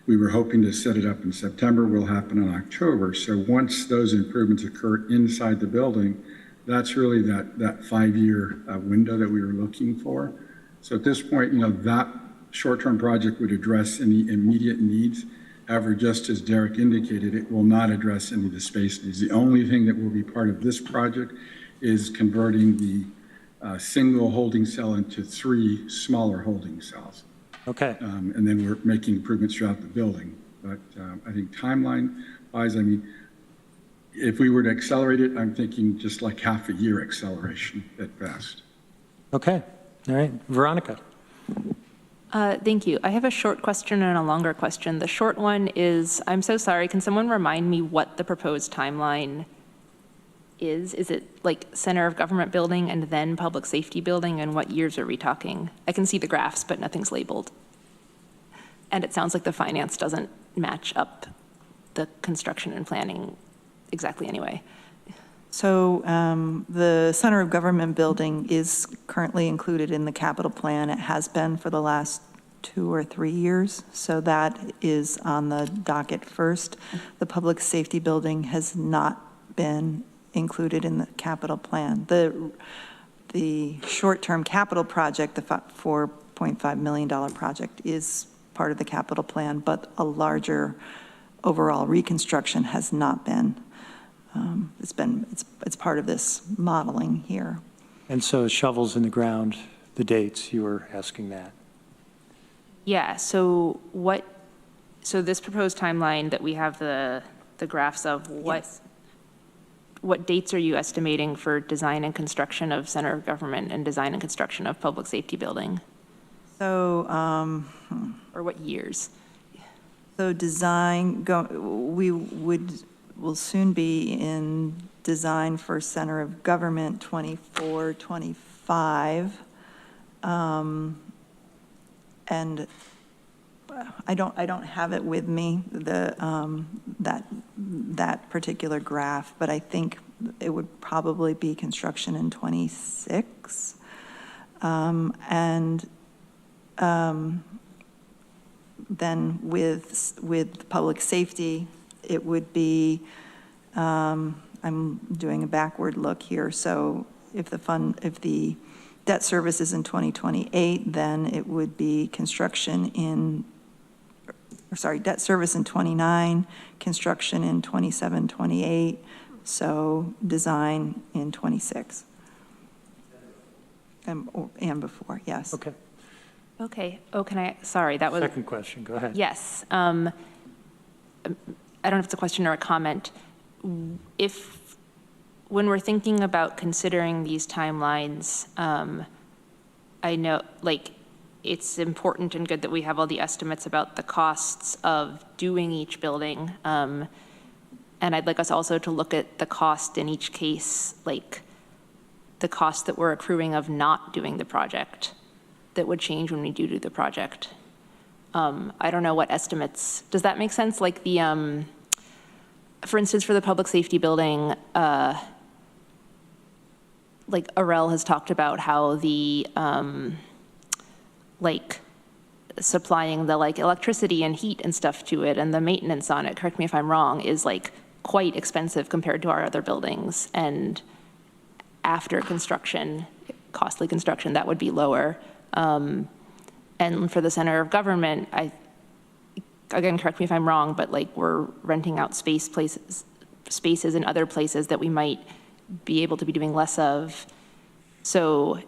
we were hoping to set it up in September, will happen in October. So once those improvements occur inside the building, that's really that 5-year window that we were looking for. So at this point, that short-term project would address any immediate needs. However, just as Derek indicated, it will not address any of the space needs. The only thing that will be part of this project is converting the single holding cell into 3 smaller holding cells. Okay. And then we're making improvements throughout the building. But I think timeline-wise, I mean, if we were to accelerate it, I'm thinking just like half a year acceleration at best. Okay. All right. Veronica. Thank you. I have a short question and a longer question. The short one is, I'm so sorry, can someone remind me what the proposed timeline is? Is it like center of government building and then public safety building, and what years are we talking? I can see the graphs, but nothing's labeled. And it sounds like the finance doesn't match up the construction and planning exactly anyway. So the Center of Government building is currently included in the capital plan. It has been for the last 2 or 3 years. So that is on the docket first. The public safety building has not been included in the capital plan. The short-term capital project, the $4.5 million project, is part of the capital plan, but a larger overall reconstruction has not been. It's part of this modeling here. And so shovels in the ground, the dates, you were asking that. Yeah, so this proposed timeline that we have the graphs of, what dates are you estimating for design and construction of center of government and design and construction of public safety building? So, or what years? So design, will soon be in design for center of government 24, 25. And I don't have it with me, that particular graph, but I think it would probably be construction in 26. Then with public safety, it would be, I'm doing a backward look here, so if the debt service is in 2028, then it would be debt service in 29, construction in 27, 28, so design in 26. And before, yes. Okay. Okay. Oh, sorry, that was. Second question, go ahead. Yes. I don't know if it's a question or a comment. When we're thinking about considering these timelines, I know, it's important and good that we have all the estimates about the costs of doing each building. And I'd like us also to look at the cost in each case, like the cost that we're accruing of not doing the project that would change when we do the project. I don't know what estimates, does that make sense? Like the, for instance, for the public safety building, like Arel has talked about how the, like supplying the like electricity and heat and stuff to it and the maintenance on it, correct me if I'm wrong, is like quite expensive compared to our other buildings. And after construction, costly construction, that would be lower. And for the center of government, again, correct me if I'm wrong, but like we're renting out spaces in other places that we might be able to be doing less of. So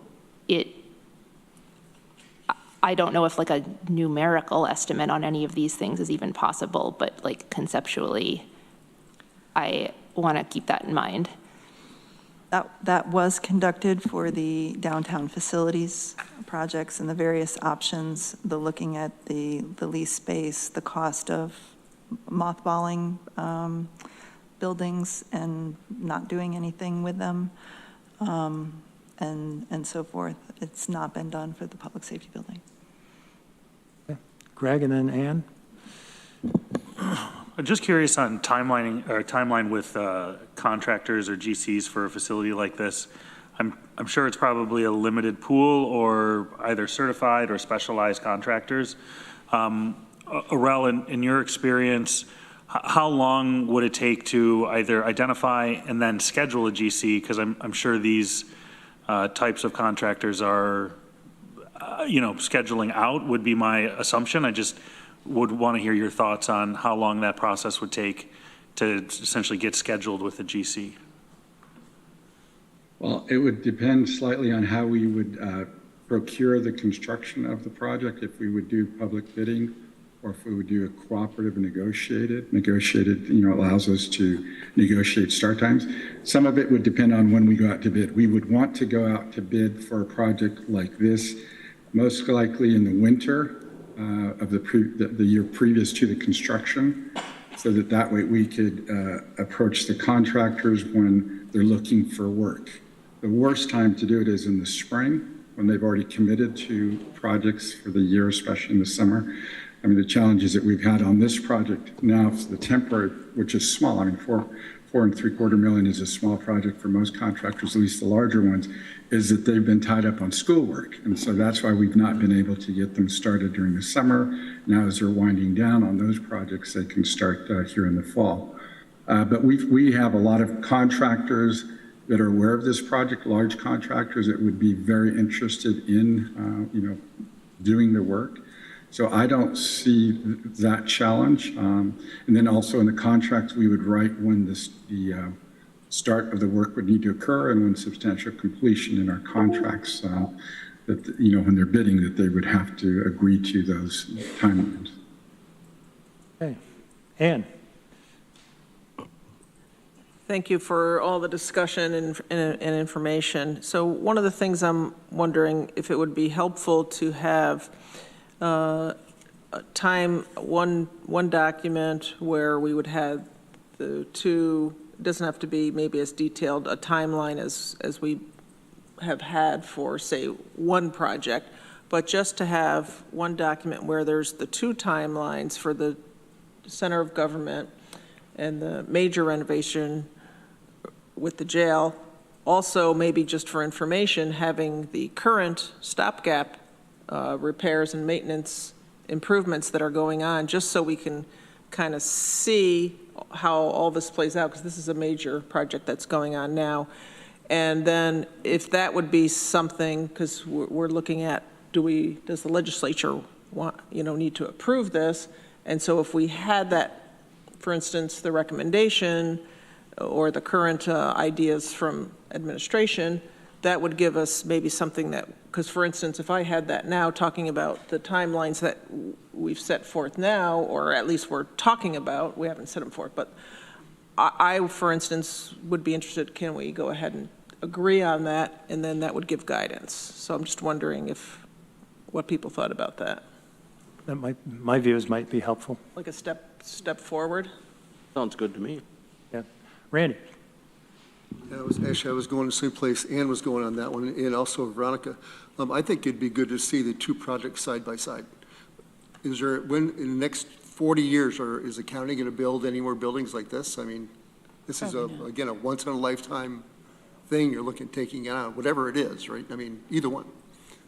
I don't know if like a numerical estimate on any of these things is even possible, but like conceptually, I want to keep that in mind. That was conducted for the downtown facilities projects and the various options, the looking at the lease space, the cost of mothballing buildings and not doing anything with them, and so forth. It's not been done for the public safety building. Greg and then Ann. I'm just curious on timeline with contractors or GCs for a facility like this. I'm sure it's probably a limited pool or either certified or specialized contractors. Arel, in your experience, how long would it take to either identify and then schedule a GC? Because I'm sure these types of contractors are, scheduling out would be my assumption. I just would want to hear your thoughts on how long that process would take to essentially get scheduled with a GC. Well, it would depend slightly on how we would procure the construction of the project, if we would do public bidding or if we would do a cooperative negotiated, allows us to negotiate start times. Some of it would depend on when we go out to bid. We would want to go out to bid for a project like this, most likely in the winter of the year previous to the construction, so that way we could approach the contractors when they're looking for work. The worst time to do it is in the spring, when they've already committed to projects for the year, especially in the summer. I mean, the challenges that we've had on this project now, the temporary, which is small, I mean, $4.75 million is a small project for most contractors, at least the larger ones, is that they've been tied up on schoolwork. And so that's why we've not been able to get them started during the summer. Now, as they're winding down on those projects, they can start here in the fall. But we have a lot of contractors that are aware of this project, large contractors that would be very interested in, doing the work. So I don't see that challenge. And then also in the contracts, we would write when the start of the work would need to occur and when substantial completion in our contracts, that, when they're bidding, that they would have to agree to those timelines. Okay. Ann. Thank you for all the discussion and information. So one of the things I'm wondering if it would be helpful to have one document where we would have the two, it doesn't have to be maybe as detailed a timeline as we have had for, say, one project, but just to have one document where there's the two timelines for the center of government and the major renovation with the jail. Also, maybe just for information, having the current stopgap repairs and maintenance improvements that are going on, just so we can kind of see how all this plays out, because this is a major project that's going on now. And then if that would be something, because we're looking at, does the legislature want, need to approve this? And so if we had that, for instance, the recommendation or the current ideas from administration, that would give us maybe something that, because for instance, if I had that now talking about the timelines that we've set forth now, or at least we're talking about, we haven't set them forth, but I, for instance, would be interested, can we go ahead and agree on that? And then that would give guidance. So I'm just wondering what people thought about that. My views might be helpful. Like a step forward? Sounds good to me. Randy? I was going to the same place Ann was going on that one, and also Veronica. I think it'd be good to see the two projects side by side. Is there, when, in the next 40 years, or is the county going to build any more buildings like this? I mean, this is, again, a once-in-a-lifetime thing you're looking at taking out, whatever it is, right? I mean, either one.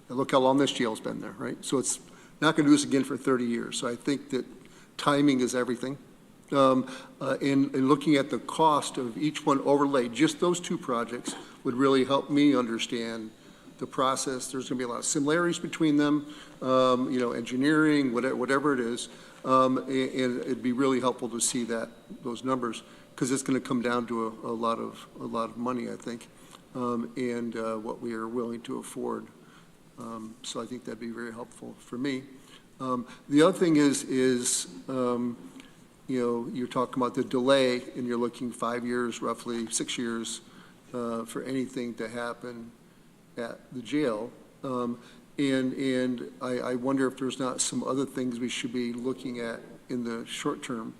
And look how long this jail's been there, right? So it's not going to do this again for 30 years. So I think that timing is everything. And looking at the cost of each one overlaid, just those two projects would really help me understand the process. There's going to be a lot of similarities between them, you know, engineering, whatever it is. And it'd be really helpful to see those numbers, because it's going to come down to a lot of money, I think, and what we are willing to afford. So I think that'd be very helpful for me. The other thing is you know, you're talking about the delay, and you're looking 5 years, roughly 6 years, for anything to happen at the jail. And I wonder if there's not some other things we should be looking at in the short term.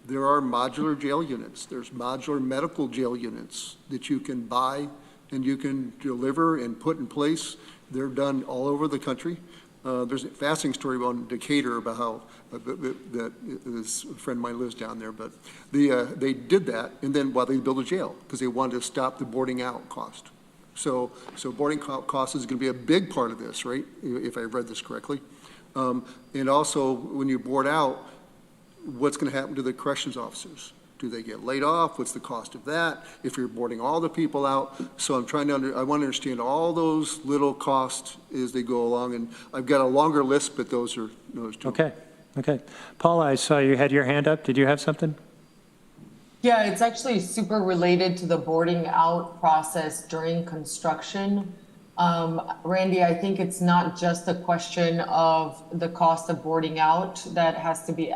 There are modular jail units. There's modular medical jail units that you can buy and you can deliver and put in place. They're done all over the country. There's a fascinating story about Decatur about how that this friend of mine lives down there, but they did that, and then while they built a jail, because they wanted to stop the boarding out cost. So boarding cost is going to be a big part of this, right? If I read this correctly. And also, when you board out, what's going to happen to the corrections officers? Do they get laid off? What's the cost of that? If you're boarding all the people out. So I'm trying to I want to understand all those little costs as they go along. And I've got a longer list, but those are those two. Okay. Paula, I saw you had your hand up. Did you have something? Yeah, it's actually super related to the boarding out process during construction. Randy, I think it's not just a question of the cost of boarding out that has to be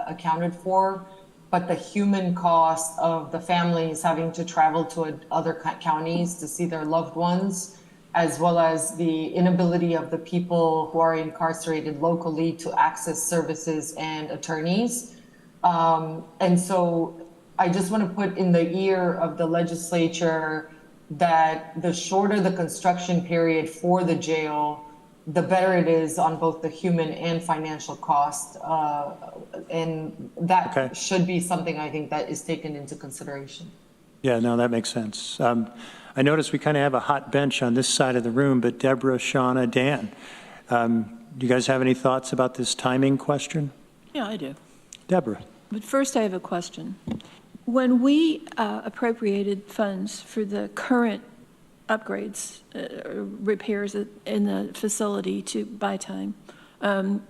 accounted for, but the human cost of the families having to travel to other counties to see their loved ones, as well as the inability of the people who are incarcerated locally to access services and attorneys. And so I just want to put in the ear of the legislature that the shorter the construction period for the jail, the better it is on both the human and financial cost. And that should be something I think that is taken into consideration. Yeah, no, that makes sense. I notice we kind of have a hot bench on this side of the room, but Deborah, Shauna, Dan, do you guys have any thoughts about this timing question? Yeah, I do. Deborah. But first I have a question. When we appropriated funds for the current upgrades, repairs in the facility to buy time,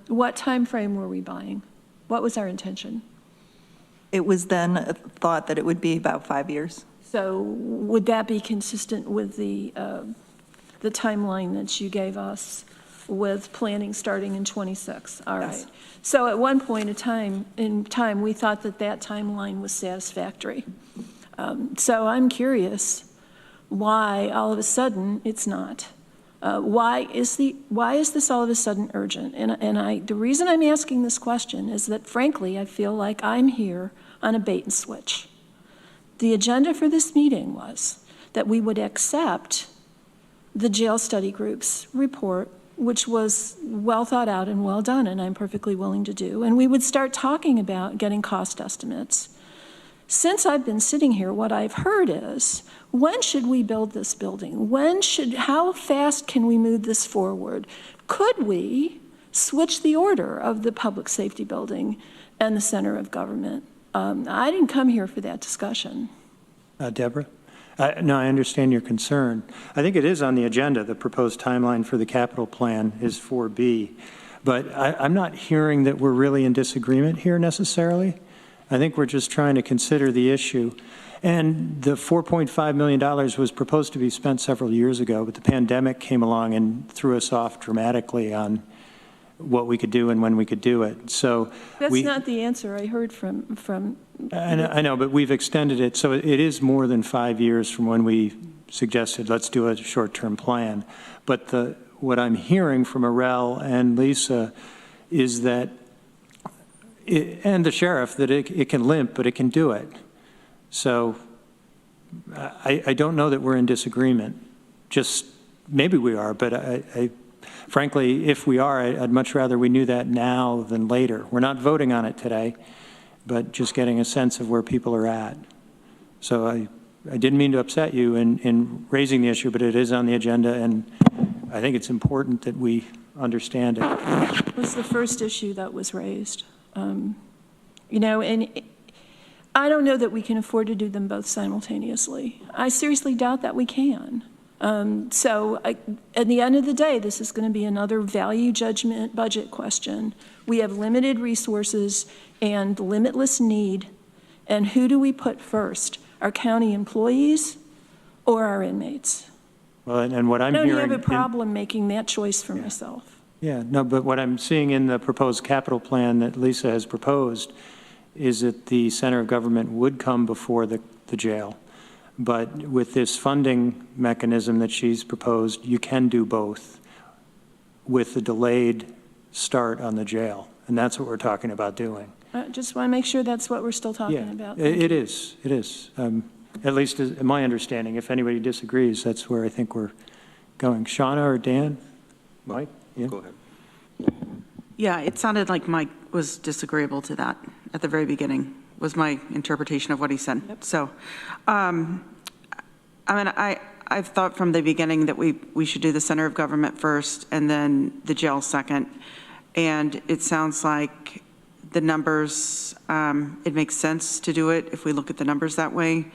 what time frame were we buying? What was our intention? It was then thought that it would be about 5 years. So would that be consistent with the timeline that you gave us with planning starting in 26? All right. Yes. So at one point in time, we thought that timeline was satisfactory. So I'm curious why all of a sudden it's not. Why is this all of a sudden urgent? And the reason I'm asking this question is that, frankly, I feel like I'm here on a bait and switch. The agenda for this meeting was that we would accept the jail study group's report, which was well thought out and well done, and I'm perfectly willing to do, and we would start talking about getting cost estimates. Since I've been sitting here, what I've heard is, when should we build this building? How fast can we move this forward? Could we switch the order of the public safety building and the center of government? I didn't come here for that discussion. Deborah? No, I understand your concern. I think it is on the agenda. The proposed timeline for the capital plan is 4B. But I'm not hearing that we're really in disagreement here necessarily. I think we're just trying to consider the issue. And the $4.5 million was proposed to be spent several years ago, but the pandemic came along and threw us off dramatically on what we could do and when we could do it. So that's not the answer I heard from. I know, but we've extended it, so it is more than 5 years from when we suggested let's do a short-term plan. But what I'm hearing from Arel and Lisa is that, and the sheriff, that it can limp, but it can do it. So I don't know that we're in disagreement. Just, maybe we are, but frankly, if we are, I'd much rather we knew that now than later. We're not voting on it today, but just getting a sense of where people are at. So I didn't mean to upset you in raising the issue, but it is on the agenda, and I think it's important that we understand it. It was the first issue that was raised. You know, and I don't know that we can afford to do them both simultaneously. I seriously doubt that we can. So at the end of the day, this is going to be another value judgment budget question. We have limited resources and limitless need, and who do we put first? Our county employees or our inmates? Well, and what I'm I hearing... don't have a problem making that choice for myself. Yeah, no, but what I'm seeing in the proposed capital plan that Lisa has proposed is that the center of government would come before the jail. But with this funding mechanism that she's proposed, you can do both with the delayed start on the jail. And that's what we're talking about doing. I just want to make sure that's what we're still talking about. It is. At least is my understanding. If anybody disagrees, that's where I think we're going. Shauna or Dan? Mike? Yeah. Go ahead. Yeah, it sounded like Mike was disagreeable to that at the very beginning, was my interpretation of what he said. Yep. So, I mean, I've thought from the beginning that we should do the center of government first and then the jail second. And it sounds like the numbers, it makes sense to do it if we look at the numbers that way.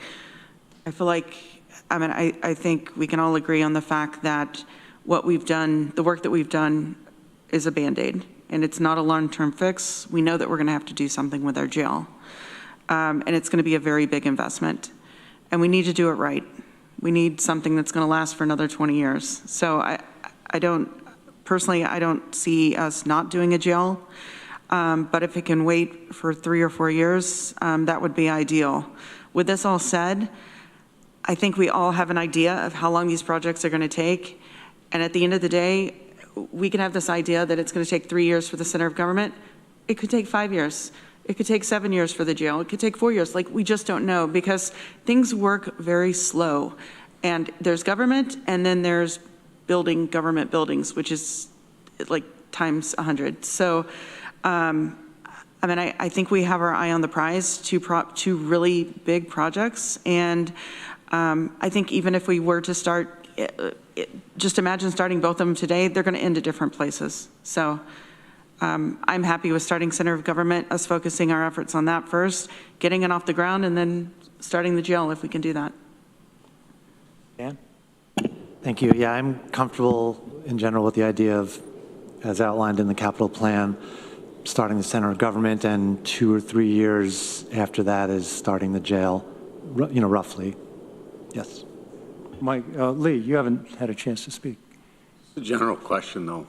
I feel like, I think we can all agree on the fact that what we've done, the work that we've done is a Band-Aid, and it's not a long-term fix. We know that we're going to have to do something with our jail, and it's going to be a very big investment, and we need to do it right. We need something that's going to last for another 20 years. So I don't see us not doing a jail, but if it can wait for 3 or 4 years, that would be ideal. With this all said, I think we all have an idea of how long these projects are going to take, and at the end of the day, we can have this idea that it's going to take 3 years for the center of government. It could take 5 years. It could take 7 years for the jail. It could take 4 years. Like, we just don't know because things work very slow. And there's government, and then there's building government buildings, which is like times 100. So, I think we have our eye on the prize, two really big projects. And I think even if we were to start, just imagine starting both of them today, they're going to end at different places. So I'm happy with starting center of government, us focusing our efforts on that first, getting it off the ground, and then starting the jail if we can do that. Dan? Thank you. Yeah, I'm comfortable in general with the idea of, as outlined in the capital plan, starting the center of government, and 2 or 3 years after that is starting the jail, roughly. Yes. Mike, Lee, you haven't had a chance to speak. The general question, though,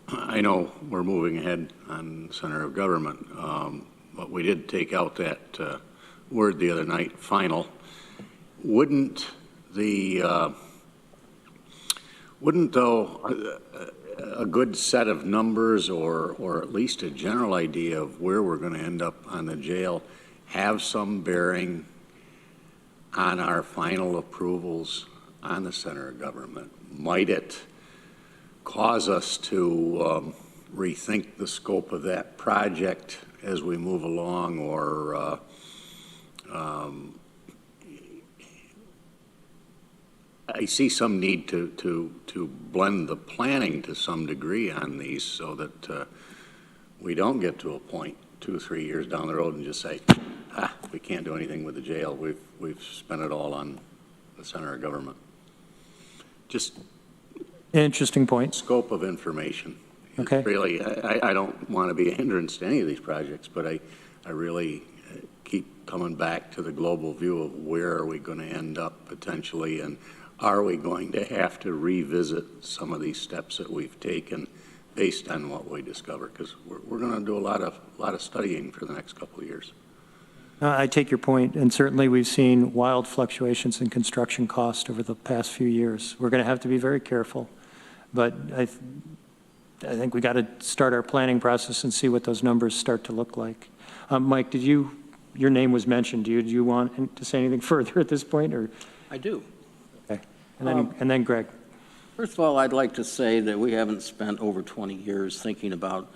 I know we're moving ahead on center of government, but we did take out that word the other night, final. Wouldn't though a good set of numbers or at least a general idea of where we're going to end up on the jail have some bearing on our final approvals on the center of government? Might it cause us to rethink the scope of that project as we move along, or I see some need to blend the planning to some degree on these so that we don't get to a point 2 or 3 years down the road and just say, we can't do anything with the jail. We've spent it all on the center of government. Just interesting point. Scope of information. Okay. Really, I don't want to be a hindrance to any of these projects, but I really keep coming back to the global view of where are we going to end up potentially, and are we going to have to revisit some of these steps that we've taken based on what we discover? Because we're going to do a lot of studying for the next couple of years. I take your point, and certainly we've seen wild fluctuations in construction cost over the past few years. We're going to have to be very careful, but I think we got to start our planning process and see what those numbers start to look like. Mike, did you your name was mentioned. Do you want to say anything further at this point, or? I do. Okay. And then Greg. First of all, I'd like to say that we haven't spent over 20 years thinking about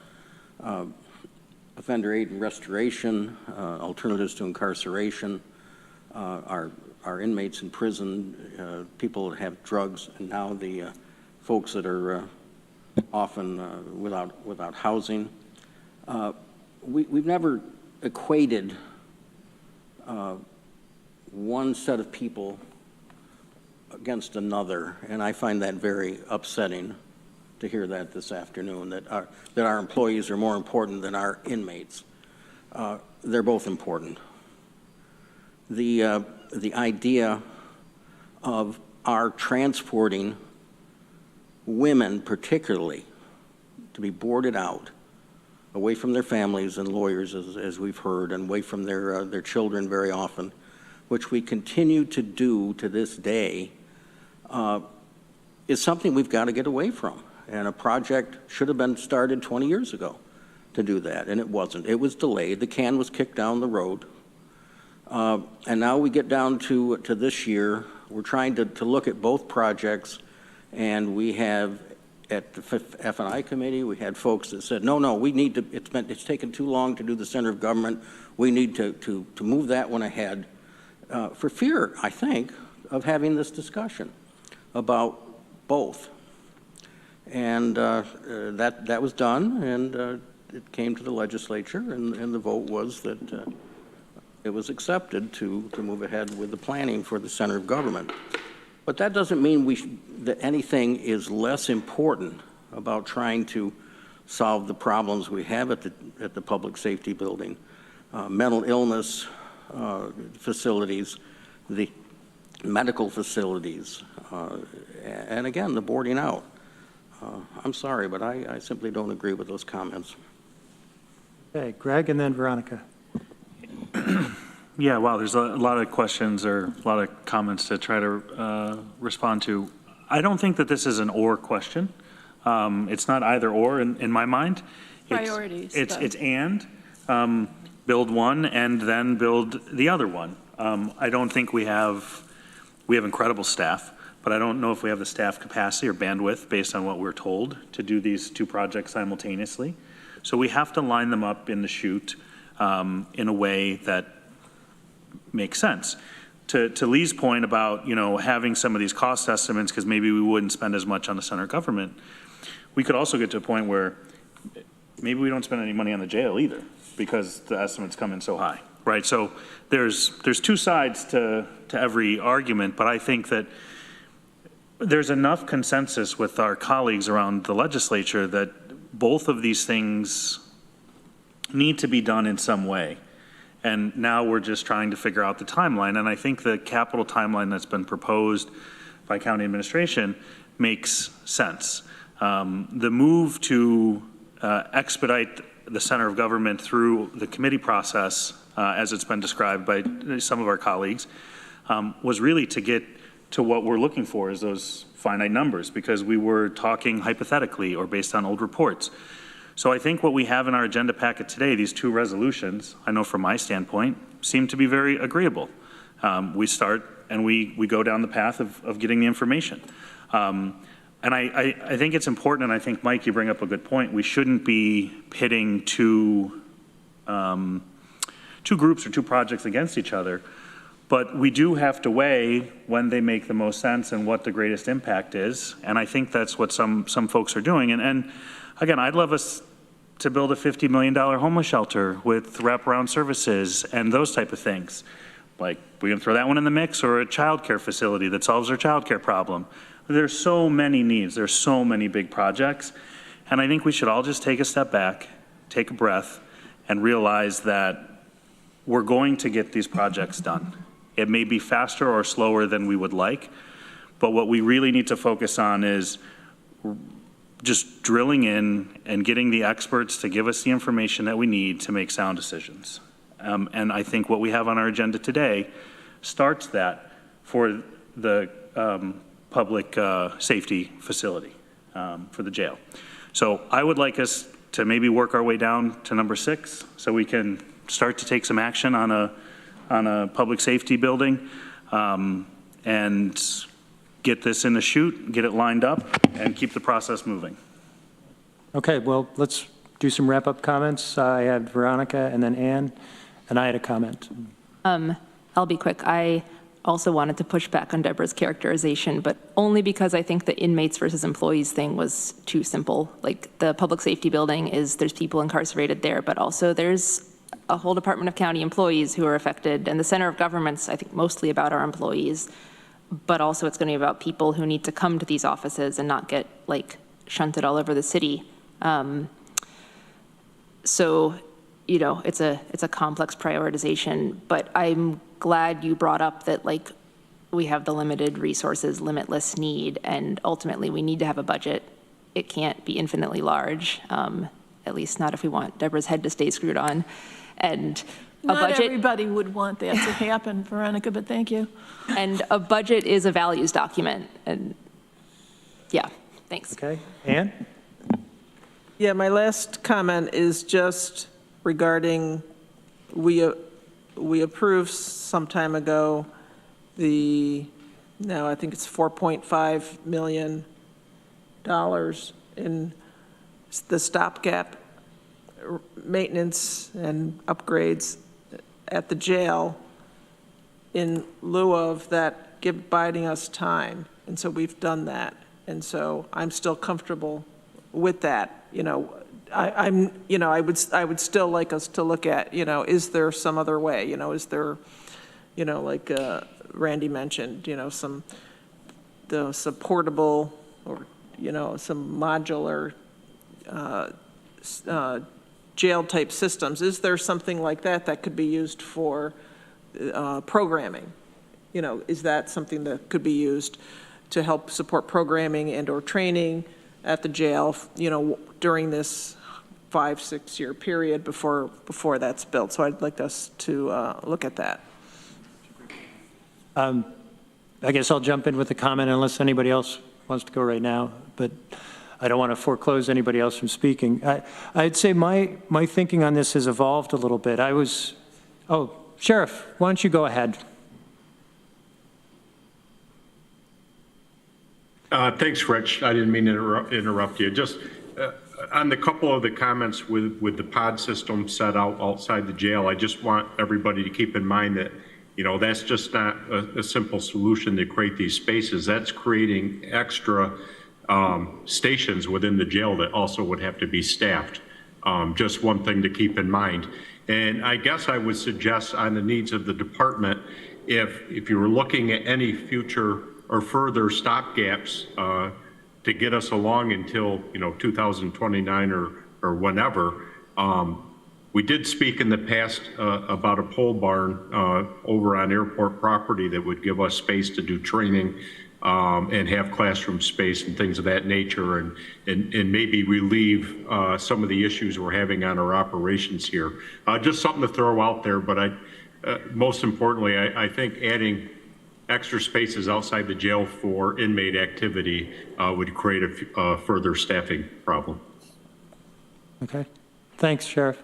offender aid and restoration, alternatives to incarceration, our inmates in prison, people that have drugs, and now the folks that are often without housing. We've never equated one set of people against another, and I find that very upsetting to hear that this afternoon, that our employees are more important than our inmates. They're both important. The idea of our transporting women particularly to be boarded out away from their families and lawyers, as we've heard, and away from their children very often, which we continue to do to this day, is something we've got to get away from. And a project should have been started 20 years ago to do that, and it wasn't. It was delayed. The can was kicked down the road. And now we get down to this year. We're trying to look at both projects, and we have, at the F&I committee, we had folks that said, no, we need to, it's taken too long to do the center of government. We need to move that one ahead for fear, I think, of having this discussion about both. And that was done, and it came to the legislature, and the vote was that it was accepted to move ahead with the planning for the center of government. But that doesn't mean that anything is less important about trying to solve the problems we have at the public safety building, mental illness facilities, the medical facilities, and again, the boarding out. I'm sorry, but I simply don't agree with those comments. Okay, Greg, and then Veronica. Yeah, wow, there's a lot of questions or a lot of comments to try to respond to. I don't think that this is an or question. It's not either or in my mind. Priorities. It's and build one and then build the other one. I don't think we have incredible staff, but I don't know if we have the staff capacity or bandwidth based on what we're told to do these two projects simultaneously. So we have to line them up in the chute in a way that makes sense. To Lee's point about, having some of these cost estimates, because maybe we wouldn't spend as much on the center government, we could also get to a point where maybe we don't spend any money on the jail either, because the estimates come in so high, right? So there's two sides to every argument, but I think that there's enough consensus with our colleagues around the legislature that both of these things need to be done in some way. And now we're just trying to figure out the timeline. And I think the capital timeline that's been proposed by county administration makes sense. The move to expedite the center of government through the committee process, as it's been described by some of our colleagues, was really to get to what we're looking for, is those finite numbers, because we were talking hypothetically or based on old reports. So I think what we have in our agenda packet today, these two resolutions, I know from my standpoint, seem to be very agreeable. We start and we go down the path of getting the information. And I think it's important, and I think, Mike, you bring up a good point. We shouldn't be pitting two groups or two projects against each other, but we do have to weigh when they make the most sense and what the greatest impact is. And I think that's what some folks are doing. And again, I'd love us to build a $50 million homeless shelter with wraparound services and those type of things. Like, we can throw that one in the mix, or a childcare facility that solves our childcare problem. There's so many needs. There's so many big projects. And I think we should all just take a step back, take a breath, and realize that we're going to get these projects done. It may be faster or slower than we would like, but what we really need to focus on is just drilling in and getting the experts to give us the information that we need to make sound decisions. And I think what we have on our agenda today starts that for the public safety facility, for the jail. So I would like us to maybe work our way down to number 6 so we can start to take some action on a public safety building, and get this in the chute, get it lined up, and keep the process moving. Okay, well, let's do some wrap-up comments. I had Veronica and then Ann, and I had a comment. I'll be quick. I also wanted to push back on Deborah's characterization, but only because I think the inmates versus employees thing was too simple. Like, the public safety building there's people incarcerated there, but also there's a whole Department of County employees who are affected, and the center of government's, I think, mostly about our employees, but also it's going to be about people who need to come to these offices and not get, like, shunted all over the city. So, you know, it's a complex prioritization, but I'm glad you brought up that, like, we have the limited resources, limitless need, and ultimately we need to have a budget. It can't be infinitely large, at least not if we want Deborah's head to stay screwed on. And a Not budget, everybody would want that to happen, Veronica, but thank you. and a budget is a values document, and yeah, thanks. Okay, Ann? Yeah, my last comment is just regarding, we approved some time ago now I think it's $4.5 million in the stopgap maintenance and upgrades at the jail in lieu of that biding us time. And so we've done that. And so I'm still comfortable with that. You know, I would still like us to look at, you know, is there some other way? You know, is there, you know, like Randy mentioned, you know, some portable or, you know, some modular jail-type systems. Is there something like that that could be used for programming? You know, is that something that could be used to help support programming and or training at the jail, you know, during this 5-6 year period before that's built? So I'd like us to look at that. I guess I'll jump in with a comment unless anybody else wants to go right now, but I don't want to foreclose anybody else from speaking. I'd say my thinking on this has evolved a little bit. Sheriff, why don't you go ahead? Thanks, Rich. I didn't mean to interrupt you. Just on the couple of the comments with the pod system set out outside the jail, I just want everybody to keep in mind that, you know, that's just not a simple solution to create these spaces. That's creating extra stations within the jail that also would have to be staffed. Just one thing to keep in mind. And I guess I would suggest on the needs of the department, if you were looking at any future or further stopgaps to get us along until, you know, 2029 or whenever. We did speak in the past about a pole barn over on airport property that would give us space to do training and have classroom space and things of that nature, and maybe relieve some of the issues we're having on our operations here. Just something to throw out there, but most importantly, I think adding extra spaces outside the jail for inmate activity would create a further staffing problem. Okay, thanks, Sheriff.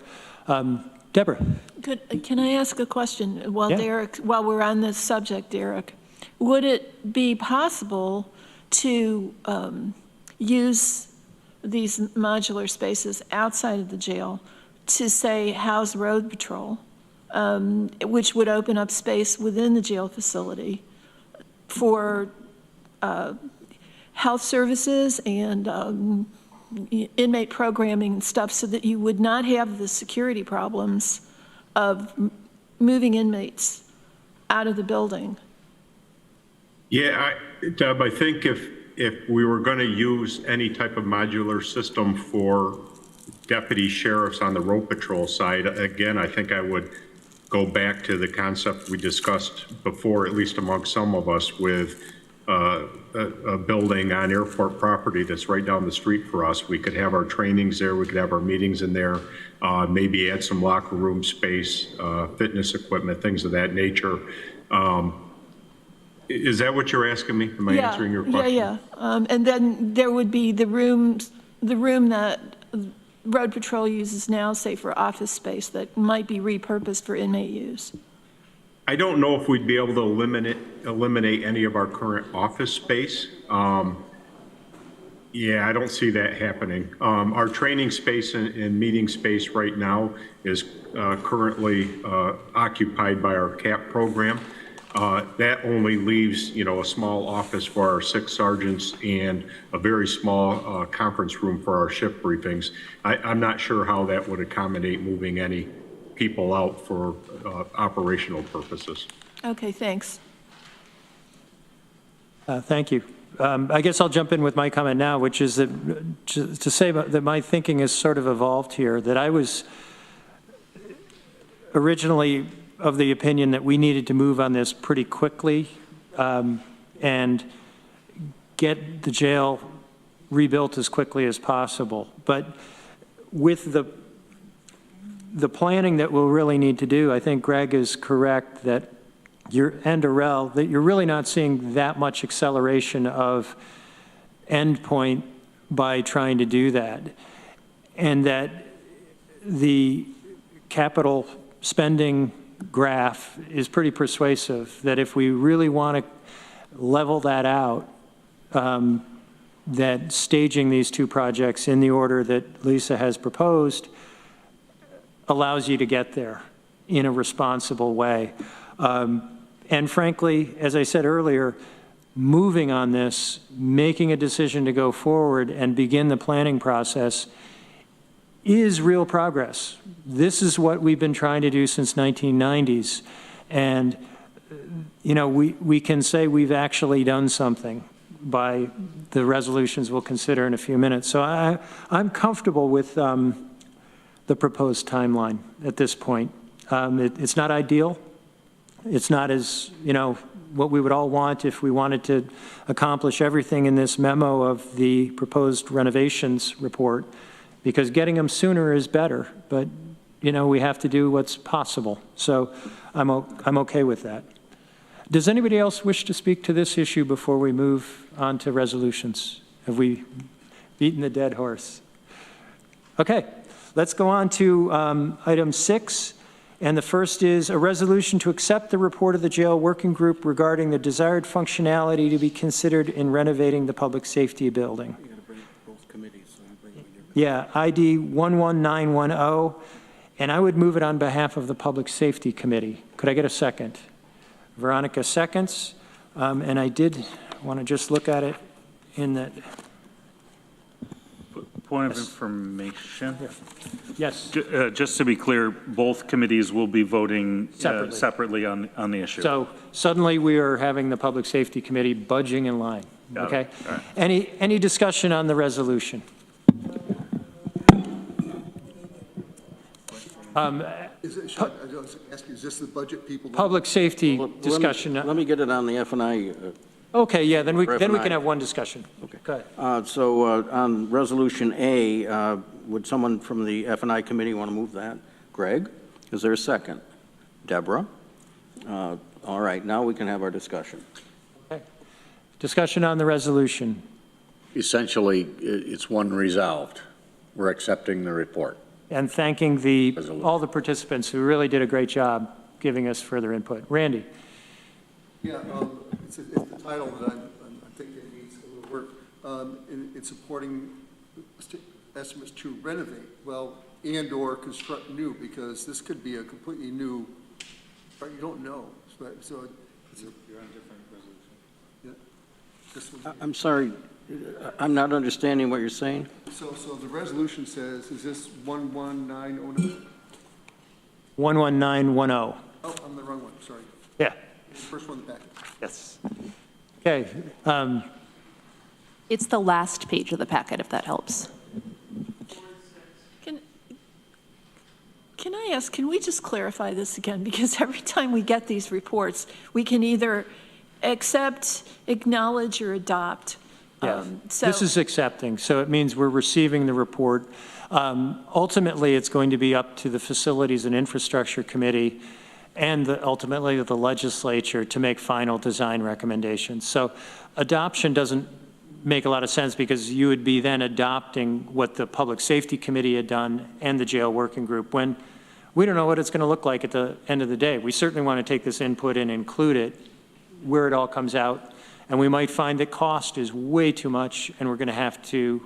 Deborah. Can I ask a question while Yeah. while we're on this subject, Derek? Would it be possible to use these modular spaces outside of the jail to, say, house road patrol, which would open up space within the jail facility for health services and inmate programming and stuff, so that you would not have the security problems of moving inmates out of the building? Yeah, Deb, I think if we were going to use any type of modular system for deputy sheriffs on the road patrol side, again, I think I would go back to the concept we discussed before, at least among some of us, with a building on airport property that's right down the street for us. We could have our trainings there, we could have our meetings in there, maybe add some locker room space, fitness equipment, things of that nature. Is that what you're asking me? Am I answering your question? Yeah. And then there would be the room that road patrol uses now, say for office space, that might be repurposed for inmate use? I don't know if we'd be able to eliminate any of our current office space. Yeah, I don't see that happening. Our training space and meeting space right now is currently occupied by our CAP program. That only leaves, a small office for our 6 sergeants and a very small conference room for our shift briefings. I'm not sure how that would accommodate moving any people out for operational purposes. Okay, thanks. Thank you. I guess I'll jump in with my comment now, which is that to say that my thinking has sort of evolved here, that I was originally of the opinion that we needed to move on this pretty quickly and get the jail rebuilt as quickly as possible. But with the planning that we'll really need to do, I think Greg is correct that and Arel, that you're really not seeing that much acceleration of endpoint by trying to do that. And that the capital spending graph is pretty persuasive, that if we really want to level that out, that staging these 2 projects in the order that Lisa has proposed allows you to get there in a responsible way. And frankly, as I said earlier, moving on this, making a decision to go forward and begin the planning process is real progress. This is what we've been trying to do since 1990s. And, we can say we've actually done something by the resolutions we'll consider in a few minutes. So I'm comfortable with the proposed timeline at this point. It's not ideal. It's not as, what we would all want if we wanted to accomplish everything in this memo of the proposed renovations report, because getting them sooner is better, but, we have to do what's possible. So I'm okay with that. Does anybody else wish to speak to this issue before we move on to resolutions? Have we beaten the dead horse? Okay, let's go on to item 6. And the first is a resolution to accept the report of the jail working group regarding the desired functionality to be considered in renovating the public safety building. You got to bring it to both committees. So you bring it with your Yeah, ID 11910, and I would move it on behalf of the Public Safety Committee. Could I get a second? Veronica seconds, and I did want to just look at it in that. Point of information. Yes. Just to be clear, both committees will be voting Separately. separately on the issue. So suddenly we are having the Public Safety Committee budging in line. Got Okay. it. All right. Any discussion on the resolution? Is it, should I just ask you, is this the budget people? Public safety discussion. Let me get it on the F&I. Okay, yeah, then we For can F&I. have one discussion. Okay. Go ahead. So on Resolution A, would someone from the F&I committee want to move that? Greg, is there a second? Deborah? All right, now we can have our discussion. Okay. Discussion on the resolution. Essentially, it's one resolved. We're accepting the report. And thanking all the participants who really did a great job giving us further input. Randy? Yeah, it's the title that I'm thinking needs a little work. In supporting estimates to renovate, and/or construct new, because this could be a completely new, right, you don't know. So it's you're on a different resolution. Yeah. This one here. I'm sorry, I'm not understanding what you're saying. So the resolution says, is this 11909? 11910. Oh, I'm the wrong one, sorry. Yeah. The first one back. Yes. Okay. It's the last page of the packet, if that helps. Can I ask, can we just clarify this again? Because every time we get these reports, we can either accept, acknowledge, or adopt. Yes. This is accepting, so it means we're receiving the report. Ultimately, it's going to be up to the Facilities and Infrastructure Committee and ultimately the legislature to make final design recommendations. So adoption doesn't make a lot of sense because you would be then adopting what the Public Safety Committee had done and the jail working group when we don't know what it's going to look like at the end of the day. We certainly want to take this input and include it where it all comes out. And we might find that cost is way too much and we're going to have to,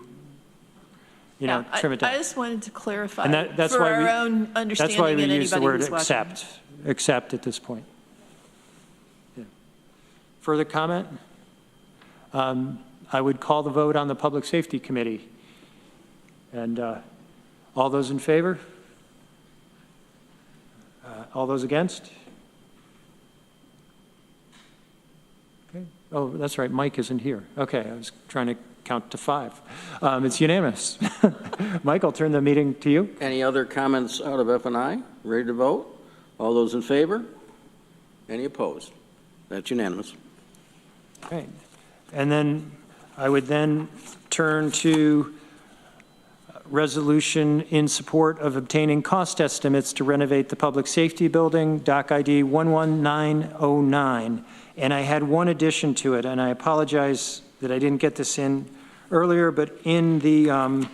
trim it down. I just wanted to clarify And that's for why our own that's why understanding we and use the anybody word who's watching. accept at this point. Yeah. Further comment? I would call the vote on the Public Safety Committee. And all those in favor? All those against? Okay. Oh, that's right, Mike isn't here. Okay, I was trying to count to 5. It's unanimous. Mike, I'll turn the meeting to you. Any other comments out of F&I? Ready to vote? All those in favor? Any opposed? That's unanimous. Okay. And then I would then turn to resolution in support of obtaining cost estimates to renovate the public safety building, doc ID 11909. And I had one addition to it, and I apologize that I didn't get this in earlier, but in the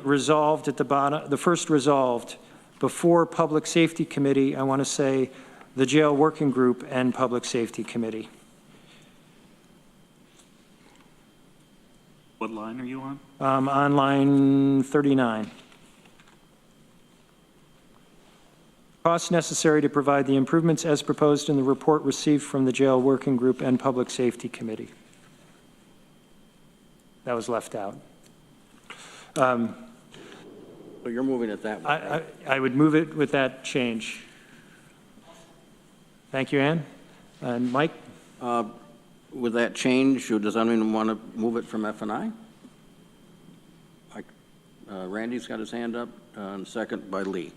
resolved at the bottom, the first resolved, before Public Safety Committee, I want to say the Jail Working Group and Public Safety Committee. What line are you on? On line 39. Costs necessary to provide the improvements as proposed in the report received from the Jail Working Group and Public Safety Committee. That was left out. So you're moving it that way, right? I would move it with that change. Thank you, Ann. And Mike? With that change, does anyone want to move it from F&I? Randy's got his hand up, and second by Lee.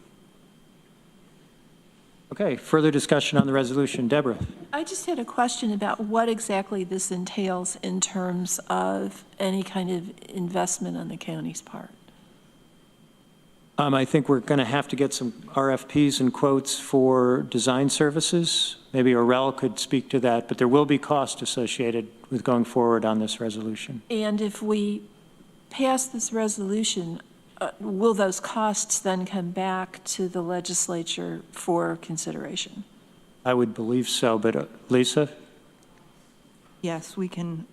Okay, further discussion on the resolution. Deborah? I just had a question about what exactly this entails in terms of any kind of investment on the county's part. I think we're going to have to get some RFPs and quotes for design services. Maybe Aurel could speak to that, but there will be cost associated with going forward on this resolution. And if we pass this resolution, will those costs then come back to the legislature for consideration? I would believe so, but Lisa? Yes, we can,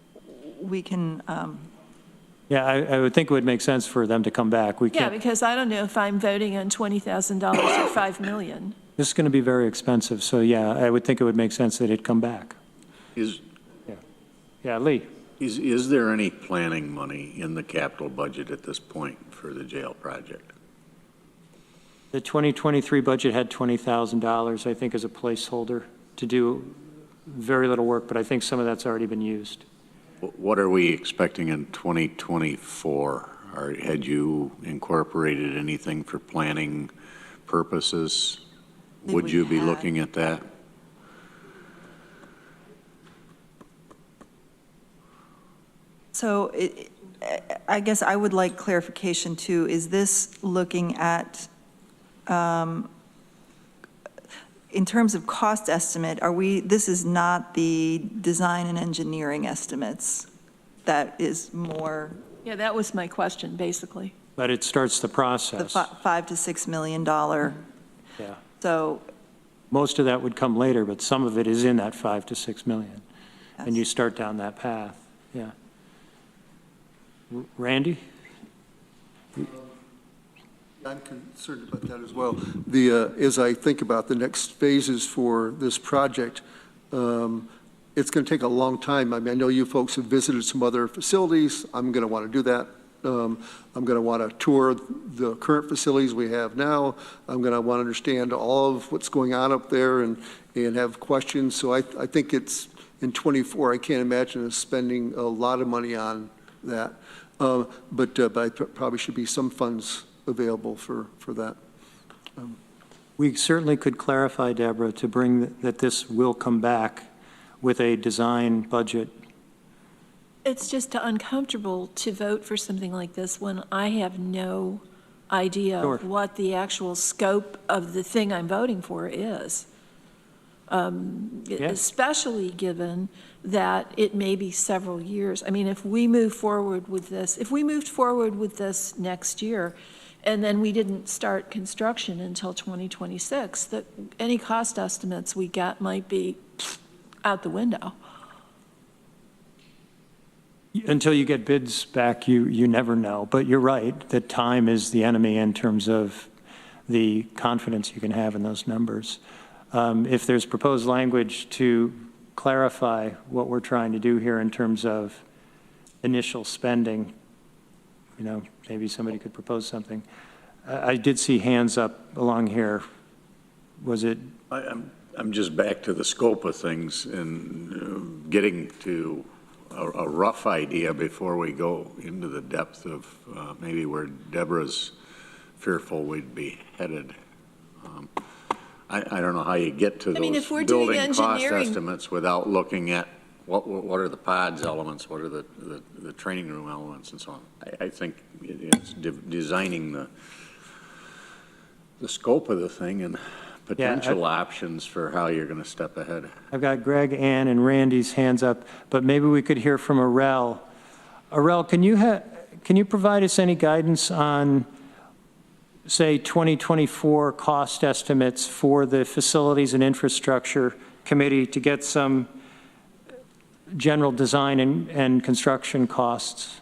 Yeah, I would think it would make sense for them to come back. We yeah, can't. because I don't know if I'm voting on $20,000 or $5 million. This is going to be very expensive, so yeah, I would think it would make sense that it'd come back. Yeah, Lee? Is there any planning money in the capital budget at this point for the jail project? The 2023 budget had $20,000, I think, as a placeholder to do very little work, but I think some of that's already been used. What are we expecting in 2024? Had you incorporated anything for planning purposes? Would you be looking at that? so I guess I would like clarification too. Is this looking at, in terms of cost estimate, this is not the design and engineering estimates? That is more Yeah, that was my question, basically. But it starts the the process. $5 to $6 million. Yeah. So, Most of that would come later, but some of it is in that 5 to 6 million. And you start down that path, yeah. Randy? I'm concerned about that as well. As I think about the next phases for this project, it's going to take a long time. I mean, I know you folks have visited some other facilities. I'm going to want to do that. I'm going to want to tour the current facilities we have now. I'm going to want to understand all of what's going on up there and have questions. So I think it's in '24. I can't imagine us spending a lot of money on that. But I probably should be some funds available for that. We certainly could clarify, Deborah, to bring that this will come back with a design budget. It's just uncomfortable to vote for something like this when I have no idea Sure. of what the actual scope of the thing I'm voting for is. especially given that it may be several years. I mean, if we moved forward with this next year, and then we didn't start construction until 2026, that any cost estimates we get might be out the window. Until you get bids back, you never know. But you're right, that time is the enemy in terms of the confidence you can have in those numbers. If there's proposed language to clarify what we're trying to do here in terms of initial spending, maybe somebody could propose something. I did see hands up along here. Was it? I'm just back to the scope of things and getting to a rough idea before we go into the depth of maybe where Deborah's fearful we'd be headed. I don't know how you get to those if we're doing building cost engineering estimates without looking at what are the pods elements, what are the training room elements and so on. I think it's designing the scope of the thing and potential options for how you're going to step ahead. I've got Greg, Ann, and Randy's hands up, but maybe we could hear from Arel. Arel, can you provide us any guidance on, say, 2024 cost estimates for the Facilities and Infrastructure Committee to get some general design and construction costs?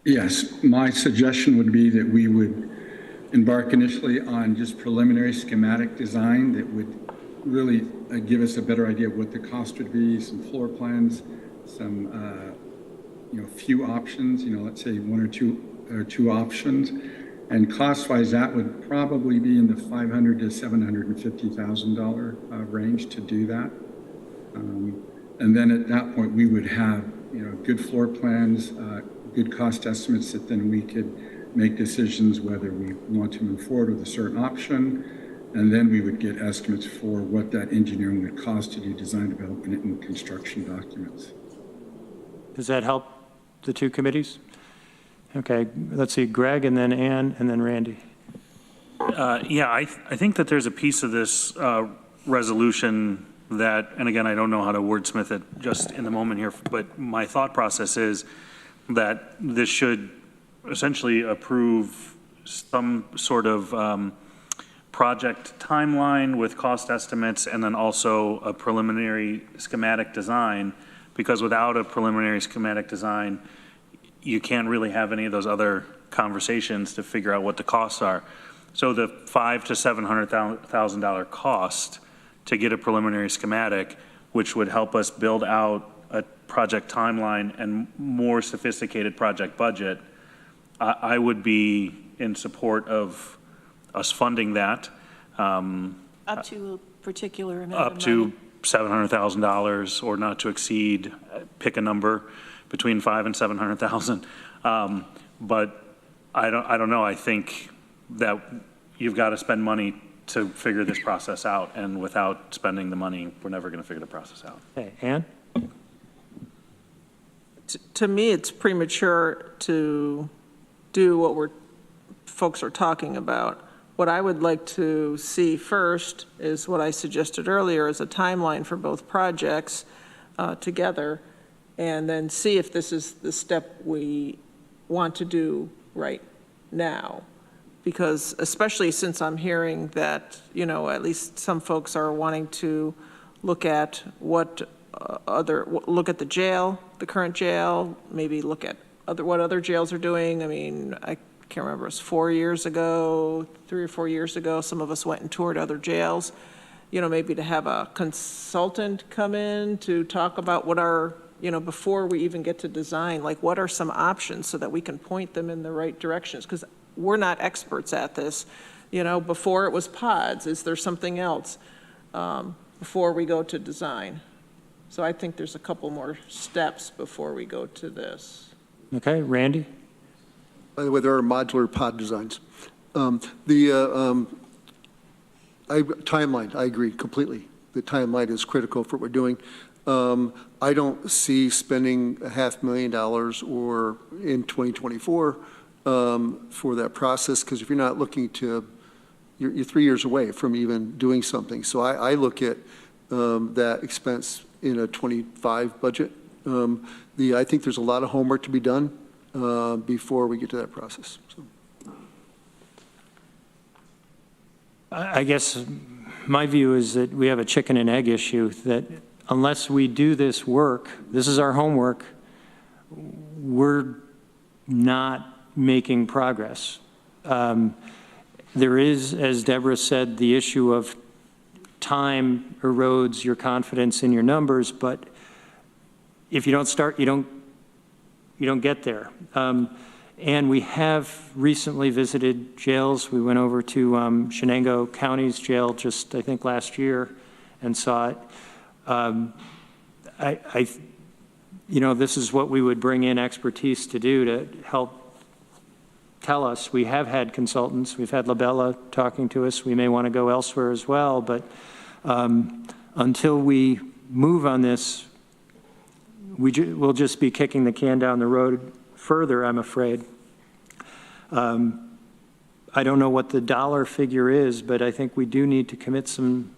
Yes, my suggestion would be that we would embark initially on just preliminary schematic design that would really give us a better idea of what the cost would be, some floor plans, some few options, let's say one or two options. And cost-wise, that would probably be in the $500,000 to $750,000 range to do that. And then at that point, we would have, good floor plans, good cost estimates that then we could make decisions whether we want to move forward with a certain option. And then we would get estimates for what that engineering would cost to do design development and construction documents. Does that help the two committees? Okay, let's see, Greg, and then Ann, and then Randy. I think that there's a piece of this resolution that, and again, I don't know how to wordsmith it just in the moment here, but my thought process is that this should essentially approve some sort of project timeline with cost estimates and then also a preliminary schematic design, because without a preliminary schematic design, you can't really have any of those other conversations to figure out what the costs are. So the $500,000 to $700,000 cost to get a preliminary schematic, which would help us build out a project timeline and more sophisticated project budget, I would be in support of us funding that. Up to a particular amount of money. Up to $700,000 or not to exceed, pick a number, between $500,000 and $700,000. But I don't know. I think that you've got to spend money to figure this process out, and without spending the money, we're never going to figure the process out. Okay, Ann? To me, it's premature to do what folks are talking about. What I would like to see first is what I suggested earlier, is a timeline for both projects together, and then see if this is the step we want to do right now. Because especially since I'm hearing that, at least some folks are wanting to look at look at the jail, the current jail, maybe look at what other jails are doing. I mean, I can't remember, it was 4 years ago, 3 or 4 years ago, some of us went and toured other jails. Maybe to have a consultant come in to talk about what our, before we even get to design, like what are some options so that we can point them in the right directions? Because we're not experts at this. Before it was pods, is there something else before we go to design? So I think there's a couple more steps before we go to this. Okay, Randy? By the way, there are modular pod designs. Timeline, I agree completely. The timeline is critical for what we're doing. I don't see spending $500,000 or in 2024 for that process, because if you're not looking to you're 3 years away from even doing something. So I look at that expense in a 25 budget. I think there's a lot of homework to be done before we get to that process. So. I guess my view is that we have a chicken and egg issue, that unless we do this work, this is our homework, we're not making progress. There is, as Deborah said, the issue of time erodes your confidence in your numbers, but if you don't start, you don't get there. And we have recently visited jails. We went over to Shenango County's jail just, I think, last year and saw it. This is what we would bring in expertise to do to help tell us. We have had consultants. We've had Labella talking to us. We may want to go elsewhere as well. But until we move on this, we'll just be kicking the can down the road further, I'm afraid. I don't know what the dollar figure is, but I think we do need to commit some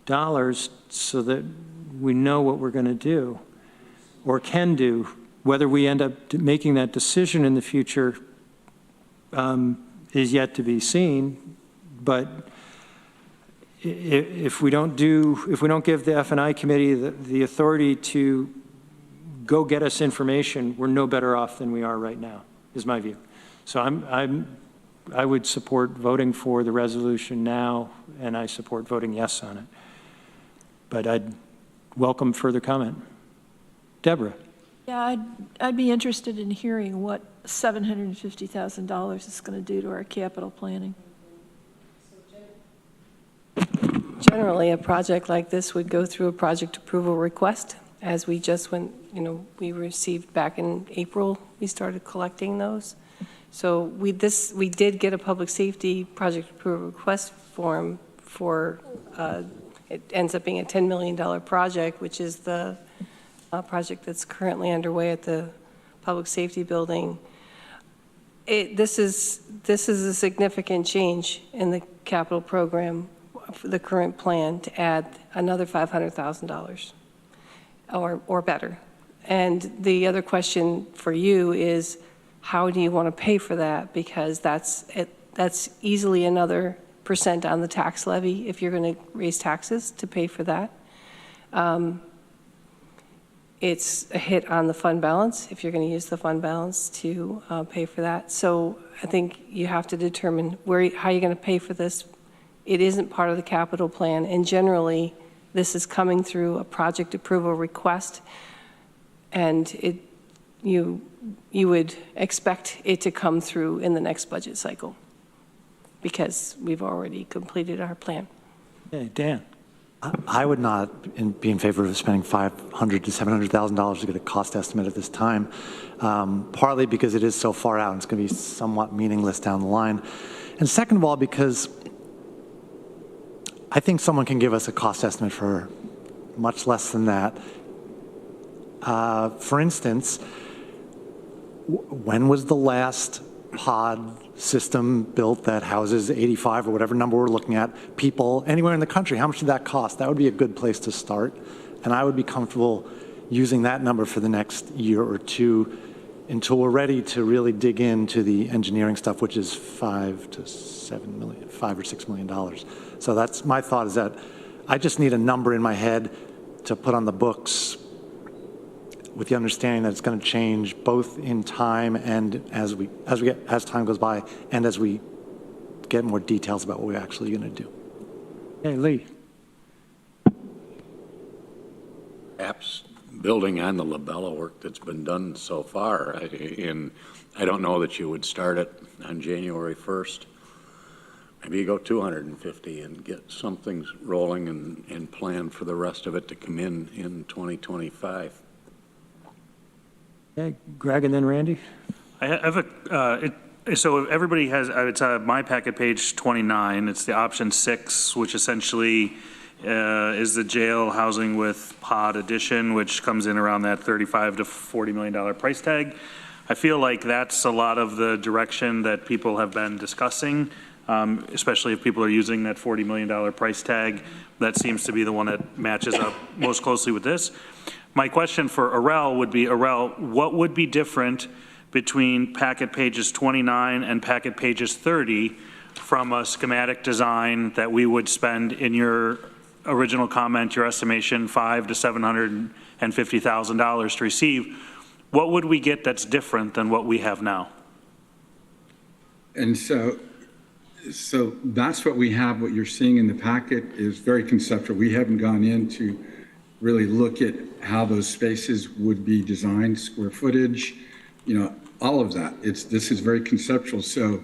dollars so that we know what we're going to do or can do. Whether we end up making that decision in the future is yet to be seen. But if we don't give the F&I committee the authority to go get us information, we're no better off than we are right now, is my view. So I would support voting for the resolution now, and I support voting yes on it. But I'd welcome further comment. Deborah. Yeah, I'd be interested in hearing what $750,000 is going to do to our capital planning. Generally, a project like this would go through a project approval request. As we just went, we received back in April, we started collecting those. So we did get a public safety project approval request form for, it ends up being a $10 million project, which is the project that's currently underway at the public safety building. This is a significant change in the capital program for the current plan to add another $500,000 or better. And the other question for you is, how do you want to pay for that? Because that's easily another % on the tax levy if you're going to raise taxes to pay for that. It's a hit on the fund balance if you're going to use the fund balance to pay for that. So I think you have to determine how you're going to pay for this. It isn't part of the capital plan, and generally this is coming through a project approval request, and you would expect it to come through in the next budget cycle because we've already completed our plan. Okay, Dan. I would not be in favor of spending $500,000 to $700,000 to get a cost estimate at this time, partly because it is so far out and it's going to be somewhat meaningless down the line. And second of all, because I think someone can give us a cost estimate for much less than that. For instance, when was the last pod system built that houses 85 or whatever number we're looking at people anywhere in the country? How much did that cost? That would be a good place to start. And I would be comfortable using that number for the next year or two until we're ready to really dig into the engineering stuff, which is $5 or $6 million. So that's my thought, is that I just need a number in my head to put on the books with the understanding that it's going to change both in time and as time goes by and as we get more details about what we're actually going to do. Hey, Lee. Perhaps building on the Labella work that's been done so far, I don't know that you would start it on January 1st. Maybe you go 250 and get some things rolling and plan for the rest of it to come in 2025. Okay, Greg and then Randy. I have so everybody has, it's my packet, page 29. It's the option 6, which essentially is the jail housing with pod addition, which comes in around that $35 to $40 million price tag. I feel like that's a lot of the direction that people have been discussing. especially if people are using that $40 million price tag. That seems to be the one that matches up most closely with this. My question for Arel would be, Arel, what would be different between packet pages 29 and packet pages 30 from a schematic design that we would spend, in your original comment, your estimation, $500,000 to $750,000 to receive? What would we get that's different than what we have now? And so that's what we have. What you're seeing in the packet is very conceptual. We haven't gone in to really look at how those spaces would be designed, square footage, all of that. This is very conceptual. So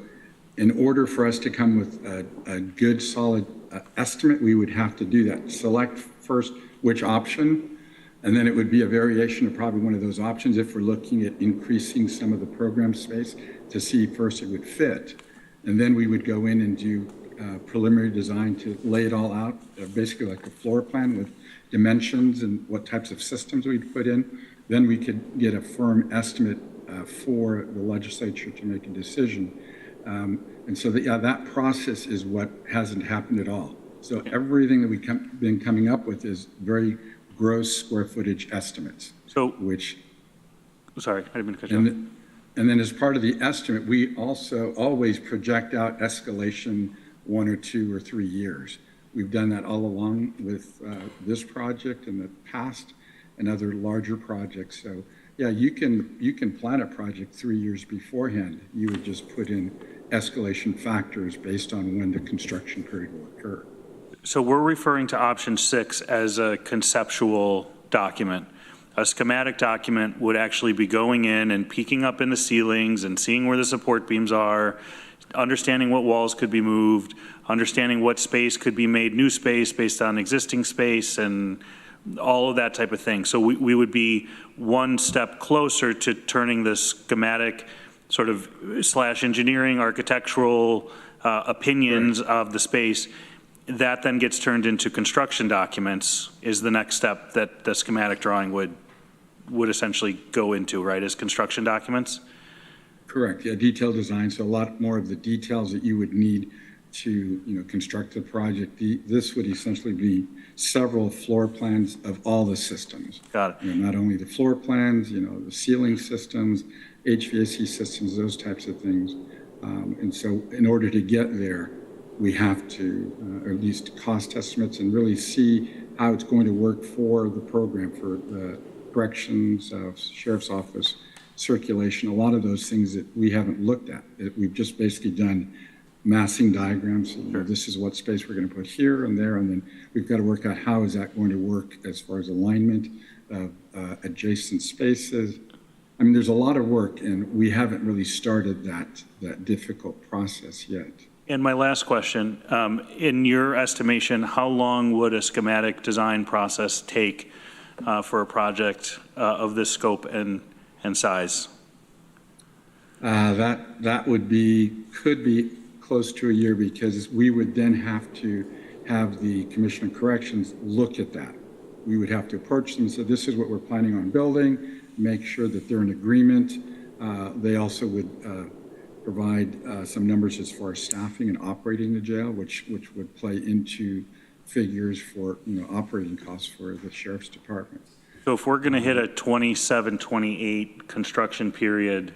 in order for us to come with a good, solid estimate, we would have to do that. Select first which option, and then it would be a variation of probably one of those options if we're looking at increasing some of the program space to see first it would fit. And then we would go in and do preliminary design to lay it all out, basically like a floor plan with dimensions and what types of systems we'd put in. Then we could get a firm estimate for the legislature to make a decision. And so that process is what hasn't happened at all. So everything that we've been coming up with is very gross square footage estimates. So, which, sorry, I didn't mean to cut you off. And then as part of the estimate, we also always project out escalation 1 or 2 or 3 years. We've done that all along with this project in the past and other larger projects. So yeah, you can plan a project 3 years beforehand. You would just put in escalation factors based on when the construction period will occur. So we're referring to option 6 as a conceptual document. A schematic document would actually be going in and peeking up in the ceilings and seeing where the support beams are, understanding what walls could be moved, understanding what space could be made new space based on existing space, and all of that type of thing. So we would be one step closer to turning the schematic sort of / engineering, architectural opinions of the space. That then gets turned into construction documents is the next step that the schematic drawing would essentially go into, right, as construction documents? Correct, yeah, detailed design, so a lot more of the details that you would need to, construct the project. This would essentially be several floor plans of all the systems. Got it. Not only the floor plans, the ceiling systems, HVAC systems, those types of things. And so in order to get there, we have to, or at least cost estimates, and really see how it's going to work for the program, for the corrections, sheriff's office, circulation, a lot of those things that we haven't looked at. We've just basically done massing diagrams. This is what space we're going to put here and there, and then we've got to work out how is that going to work as far as alignment of adjacent spaces. I mean, there's a lot of work, and we haven't really started that difficult process yet. And my last question, in your estimation, how long would a schematic design process take for a project of this scope and size? That could be close to a year, because we would then have to have the Commission of Corrections look at that. We would have to approach them and say, this is what we're planning on building, make sure that they're in agreement. They also would provide some numbers as far as staffing and operating the jail, which would play into figures for operating costs for the Sheriff's Department. So if we're going to hit a 27, 28 construction period,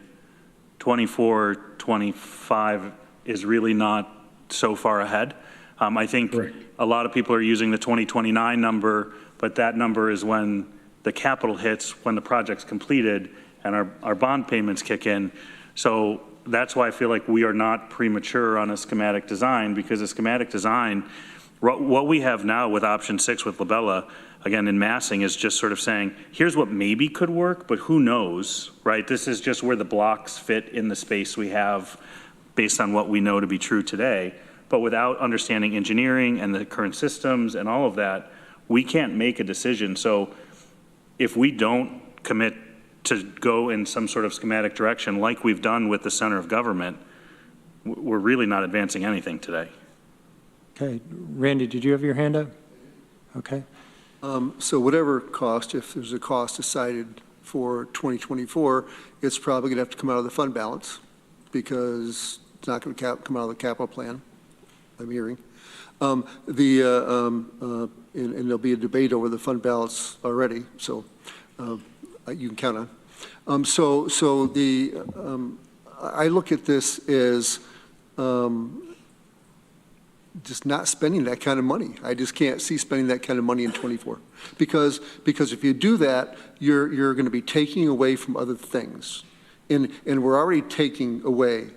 24, 25 is really not so far ahead. I think Correct. A lot of people are using the 2029 number, but that number is when the capital hits, when the project's completed and our bond payments kick in. So that's why I feel like we are not premature on a schematic design, because a schematic design, what we have now with option 6 with Labella, again, in massing, is just sort of saying, here's what maybe could work, but who knows, right? This is just where the blocks fit in the space we have based on what we know to be true today. But without understanding engineering and the current systems and all of that, we can't make a decision. So if we don't commit to go in some sort of schematic direction like we've done with the center of government, we're really not advancing anything today. Okay, Randy, did you have your hand up? Okay. So whatever cost, if there's a cost decided for 2024, it's probably going to have to come out of the fund balance, because it's not going to come out of the capital plan. I'm hearing. And there'll be a debate over the fund balance already, so you can count on. I look at this as just not spending that kind of money. I just can't see spending that kind of money in '24. Because if you do that, you're going to be taking away from other things. And we're already taking away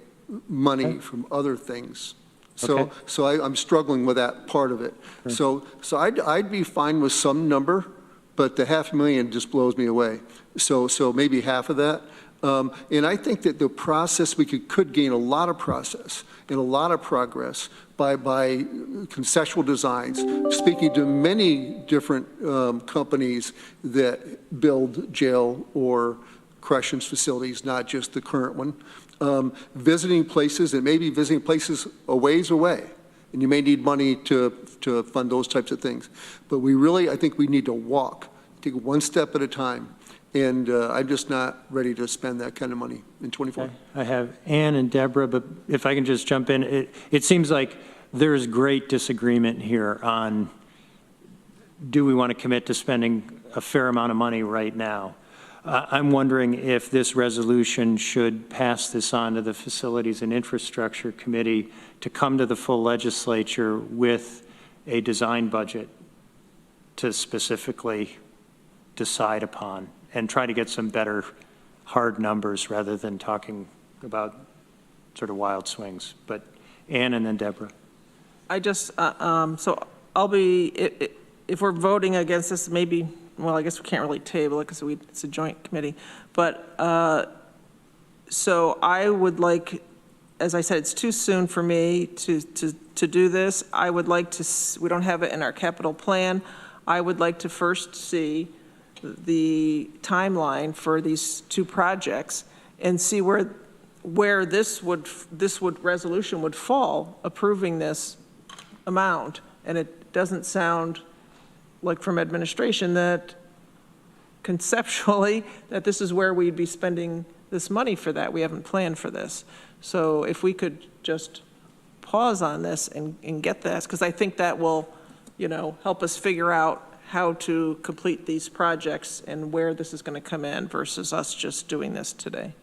money from other things. So I'm struggling with that part of it. So I'd be fine with some number, but the $500,000 just blows me away. So maybe half of that. And I think that the process, we could gain a lot of process and a lot of progress by conceptual designs, speaking to many different companies that build jail or corrections facilities, not just the current one. Visiting places, and maybe visiting places a ways away. And you may need money to fund those types of things. But I think we need to take one step at a time. And I'm just not ready to spend that kind of money in '24. I have Ann and Deborah, but if I can just jump in, it seems like there's great disagreement here on, do we want to commit to spending a fair amount of money right now? I'm wondering if this resolution should pass this on to the Facilities and Infrastructure Committee to come to the full legislature with a design budget to specifically decide upon and try to get some better hard numbers rather than talking about sort of wild swings. But Ann and then Deborah. I just, so I'll be, if we're voting against this, maybe, well, I guess we can't really table it because it's a joint committee. But so I would like, as I said, it's too soon for me to do this. I would like to, we don't have it in our capital plan. I would like to first see the timeline for these two projects and see where this resolution would fall, approving this amount. And it doesn't sound like from administration that conceptually that this is where we'd be spending this money for that. We haven't planned for this. So if we could just pause on this and get this, because I think that will, help us figure out how to complete these projects and where this is going to come in versus us just doing this today.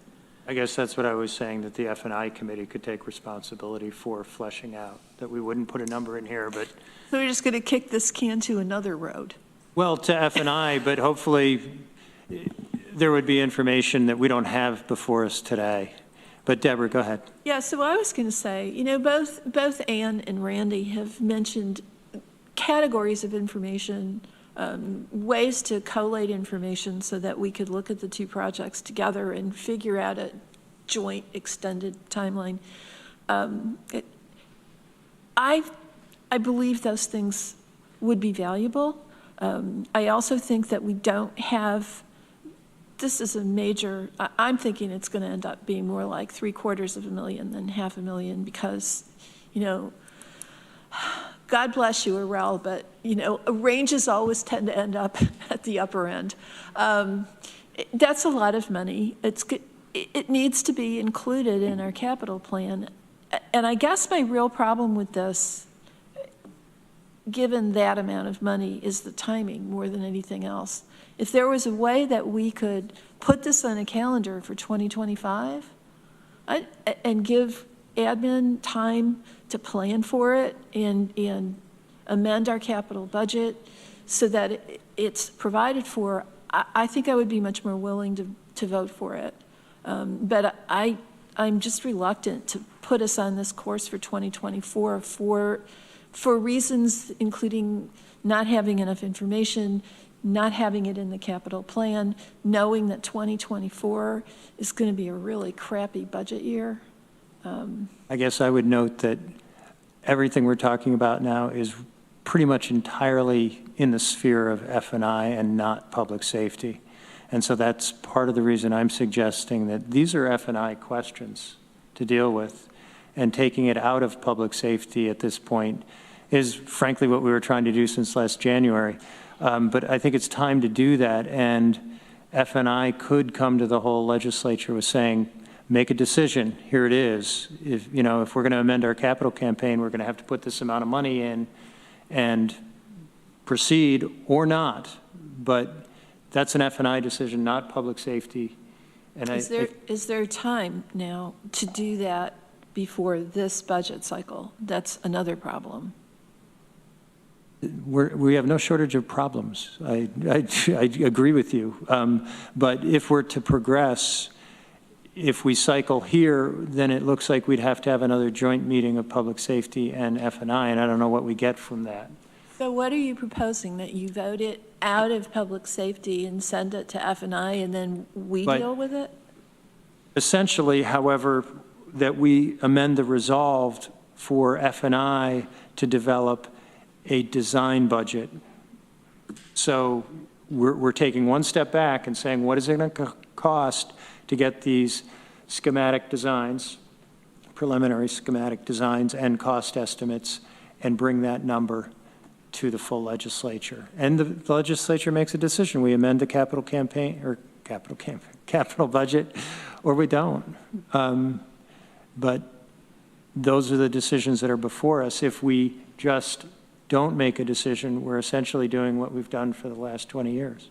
I guess that's what I was saying, that the F&I committee could take responsibility for fleshing out, that we wouldn't put a number in here, but. So we're just going to kick this can to another road. Well, to F&I, but hopefully there would be information that we don't have before us today. But Deborah, go ahead. Yeah, so I was going to say, both Ann and Randy have mentioned categories of information, ways to collate information so that we could look at the two projects together and figure out a joint extended timeline. I believe those things would be valuable. I also think that we don't have, this is a major, I'm thinking it's going to end up being more like $750,000 than $500,000 because, God bless you, Arel, but, ranges always tend to end up at the upper end. That's a lot of money. It needs to be included in our capital plan. And I guess my real problem with this, given that amount of money, is the timing more than anything else. If there was a way that we could put this on a calendar for 2025 and give admin time to plan for it and amend our capital budget so that it's provided for, I think I would be much more willing to vote for it. But I'm just reluctant to put us on this course for 2024 for reasons including not having enough information, not having it in the capital plan, knowing that 2024 is going to be a really crappy budget year. I guess I would note that everything we're talking about now is pretty much entirely in the sphere of F&I and not public safety. And so that's part of the reason I'm suggesting that these are F&I questions to deal with, and taking it out of public safety at this point is frankly what we were trying to do since last January. But I think it's time to do that, and F&I could come to the whole legislature with saying, make a decision, here it is. If, you know, if we're going to amend our capital campaign, we're going to have to put this amount of money in and proceed or not. But that's an F&I decision, not public safety. And Is there time now to do that before this budget cycle? That's another problem. we have no shortage of problems. I agree with you. But if we're to progress, if we cycle here, then it looks like we'd have to have another joint meeting of public safety and F&I, and I don't know what we get from that. So what are you proposing, that you vote it out of public safety and send it to F&I and then we deal with it? Essentially, however, that we amend the resolved for F&I to develop a design budget. So we're taking one step back and saying, what is it going to cost to get these schematic designs, preliminary schematic designs and cost estimates, and bring that number to the full legislature. And the legislature makes a decision. We amend the capital budget, or we don't. But those are the decisions that are before us. If we just don't make a decision, we're essentially doing what we've done for the last 20 years.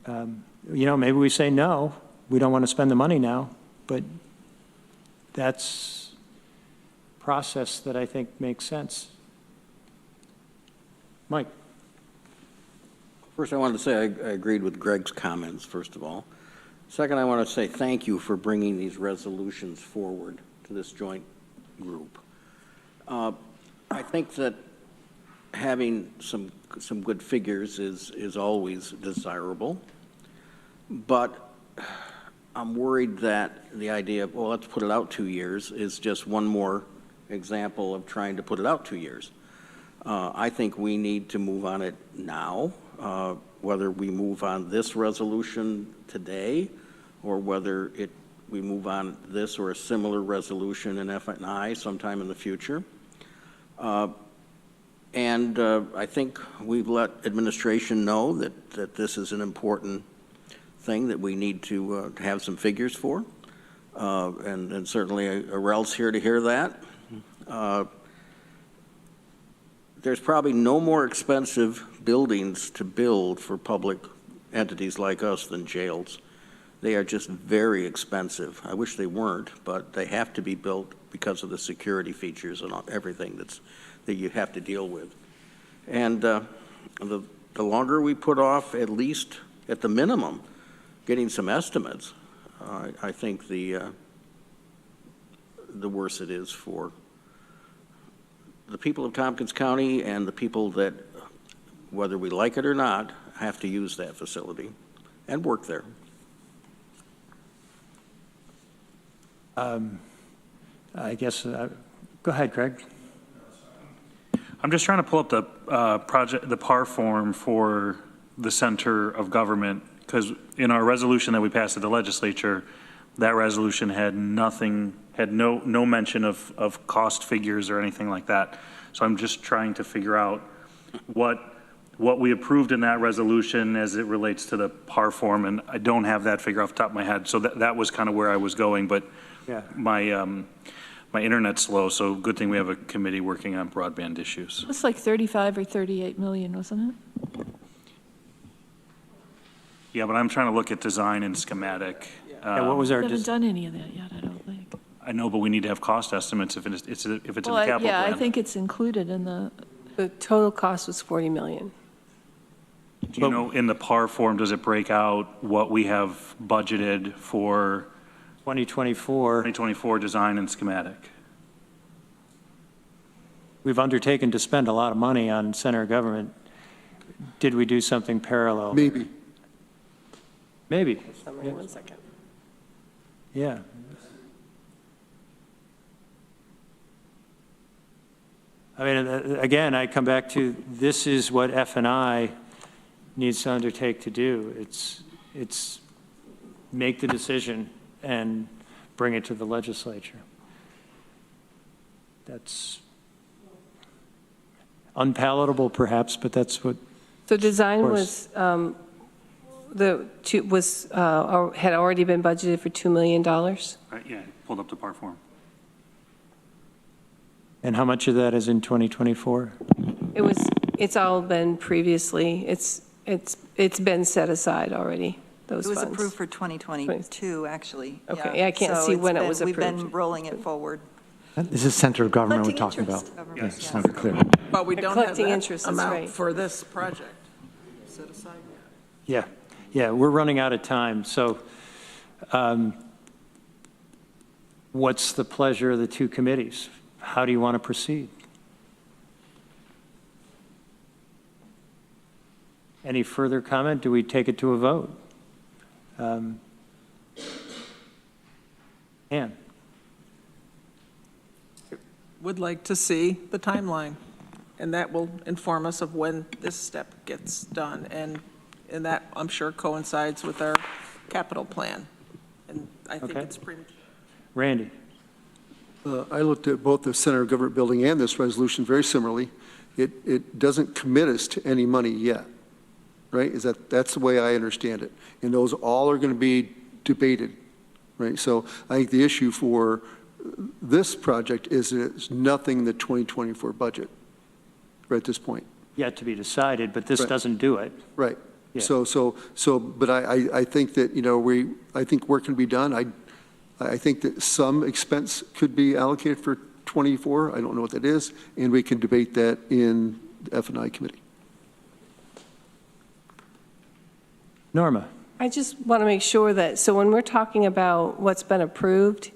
You know, maybe we say, no, we don't want to spend the money now, but that's a process that I think makes sense. Mike. First, I wanted to say I agreed with Greg's comments, first of all. Second, I want to say thank you for bringing these resolutions forward to this joint group. I think that having some good figures is always desirable, but I'm worried that the idea of, well, let's put it out 2 years is just one more example of trying to put it out 2 years. I think we need to move on it now, whether we move on this resolution today or whether we move on this or a similar resolution in F&I sometime in the future. And I think we've let administration know that this is an important thing that we need to have some figures for. And certainly Arel's here to hear that. There's probably no more expensive buildings to build for public entities like us than jails. They are just very expensive. I wish they weren't, but they have to be built because of the security features and everything that you have to deal with. And the longer we put off, at least at the minimum, getting some estimates, I think the worse it is for the people of Tompkins County and the people that, whether we like it or not, have to use that facility and work there. I guess, go ahead, Greg. I'm just trying to pull up the PAR form for the center of government, because in our resolution that we passed at the legislature, that resolution had nothing, had no mention of cost figures or anything like that. So I'm just trying to figure out what we approved in that resolution as it relates to the PAR form, and I don't have that figure off the top of my head. So that was kind of where I was going, but yeah. My internet's slow, so good thing we have a committee working on broadband issues. It's like 35 or 38 million, wasn't it? Yeah, but I'm trying to look at design and schematic. Yeah, what was our? We haven't done any of that yet, I don't think. I know, but we need to have cost estimates if it's in the capital plan. Yeah, I think it's included in the total cost was 40 million. Do you know, in the PAR form, does it break out what we have budgeted for 2024 design and schematic? We've undertaken to spend a lot of money on center of government. Did we do something parallel? Maybe. Maybe. Summary, 1 second. Yeah. I mean, again, I come back to this is what F&I needs to undertake to do. It's make the decision and bring it to the legislature. That's unpalatable, perhaps, but that's what. So design was had already been budgeted for $2 million. Yeah, pulled up the par form. And how much of that is in 2024? It's all been previously, it's been set aside already, those It funds. was approved for 2022, actually. Okay, Yeah. I can't So see it's when it been- was We've been approved. rolling it forward. This is center of government we're talking about. Collecting Yeah, interest. just want to be clear. But we They're don't have collecting that interest, that's amount right. for this project set aside yet. Yeah, we're running out of time, so what's the pleasure of the two committees? How do you want to proceed? Any further comment? Do we take it to a vote? Ann? Would like to see the timeline, and that will inform us of when this step gets done. And that, I'm sure, coincides with our capital plan. And I think Okay. it's premature. Randy? I looked at both the Center of Government building and this resolution very similarly. It doesn't commit us to any money yet, right? That's the way I understand it. And those all are going to be debated, right? So I think the issue for this project is that it's nothing in the 2024 budget right at this point. Yet to be decided, but this Right. doesn't do it. Right. Yeah. But I think that, I think work can be done. I think that some expense could be allocated for 24. I don't know what that is, and we can debate that in the F&I committee. Norma? I just want to make sure that, so when we're talking about what's been approved,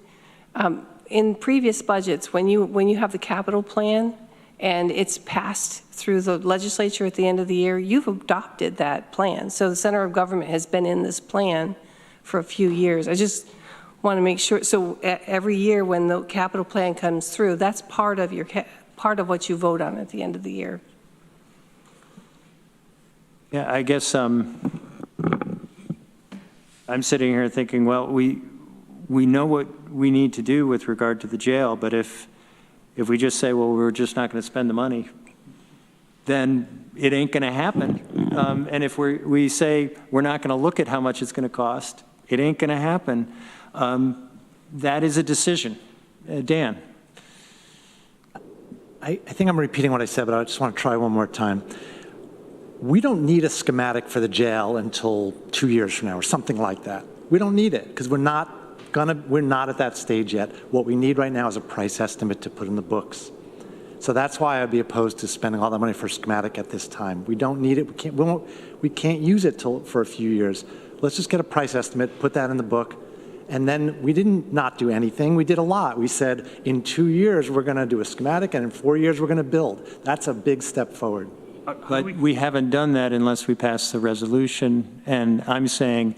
in previous budgets, when you have the capital plan and it's passed through the legislature at the end of the year, you've adopted that plan. So the center of government has been in this plan for a few years. I just want to make sure, so every year when the capital plan comes through, that's part of part of what you vote on at the end of the year. Yeah, I guess I'm sitting here thinking, well, we know what we need to do with regard to the jail, but if we just say, well, we're just not going to spend the money, then it ain't going to happen. And if we say we're not going to look at how much it's going to cost, it ain't going to happen. That is a decision. Dan? I think I'm repeating what I said, but I just want to try one more time. We don't need a schematic for the jail until 2 years from now or something like that. We don't need it because we're not at that stage yet. What we need right now is a price estimate to put in the books. So that's why I'd be opposed to spending all that money for a schematic at this time. We don't need it. We can't use it for a few years. Let's just get a price estimate, put that in the book. And then we didn't not do anything. We did a lot. We said in 2 years, we're going to do a schematic, and in 4 years, we're going to build. That's a big step forward. But we haven't done that unless we pass the resolution. And I'm saying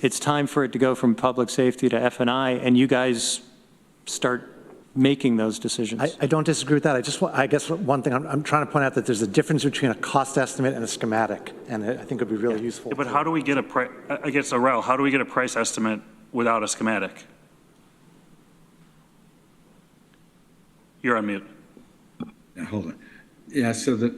it's time for it to go from public safety to F&I, and you guys start making those decisions. I don't disagree with that. I guess one thing, I'm trying to point out that there's a difference between a cost estimate and a schematic, and I think it would be really useful. Yeah, but how do we get I guess, Aurel, how do we get a price estimate without a schematic? You're on mute. Yeah, hold on. Yeah, so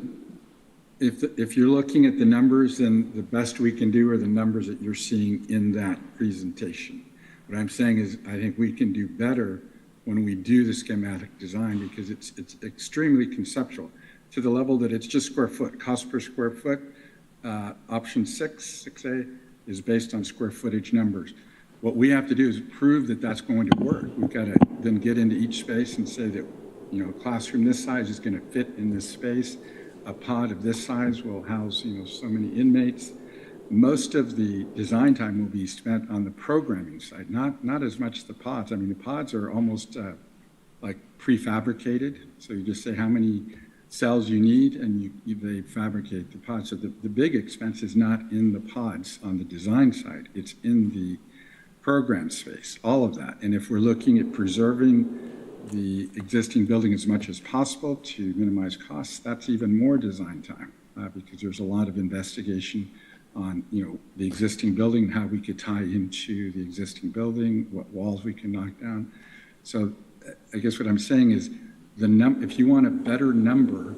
if you're looking at the numbers, then the best we can do are the numbers that you're seeing in that presentation. What I'm saying is I think we can do better when we do the schematic design because it's extremely conceptual to the level that it's just square foot, cost per square foot. Option 6A, is based on square footage numbers. What we have to do is prove that that's going to work. We've got to then get into each space and say that, a classroom this size is going to fit in this space. A pod of this size will house, so many inmates. Most of the design time will be spent on the programming side, not as much the pods. I mean, the pods are almost like prefabricated. So you just say how many cells you need, and they fabricate the pods. So the big expense is not in the pods on the design side. It's in the program space, all of that. And if we're looking at preserving the existing building as much as possible to minimize costs, that's even more design time because there's a lot of investigation on, the existing building and how we could tie into the existing building, what walls we can knock down. So I guess what I'm saying is if you want a better number,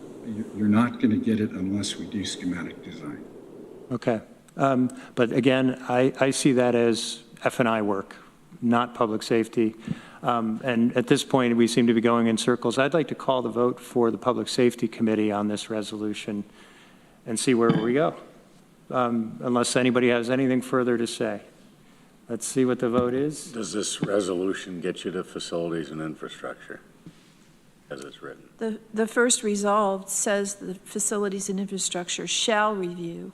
you're not going to get it unless we do schematic design. Okay. But again, I see that as F&I work, not public safety. And at this point, we seem to be going in circles. I'd like to call the vote for the Public Safety Committee on this resolution and see where we go, unless anybody has anything further to say. Let's see what the vote is. Does this resolution get you to facilities and infrastructure as it's written? The first resolved says the facilities and infrastructure shall review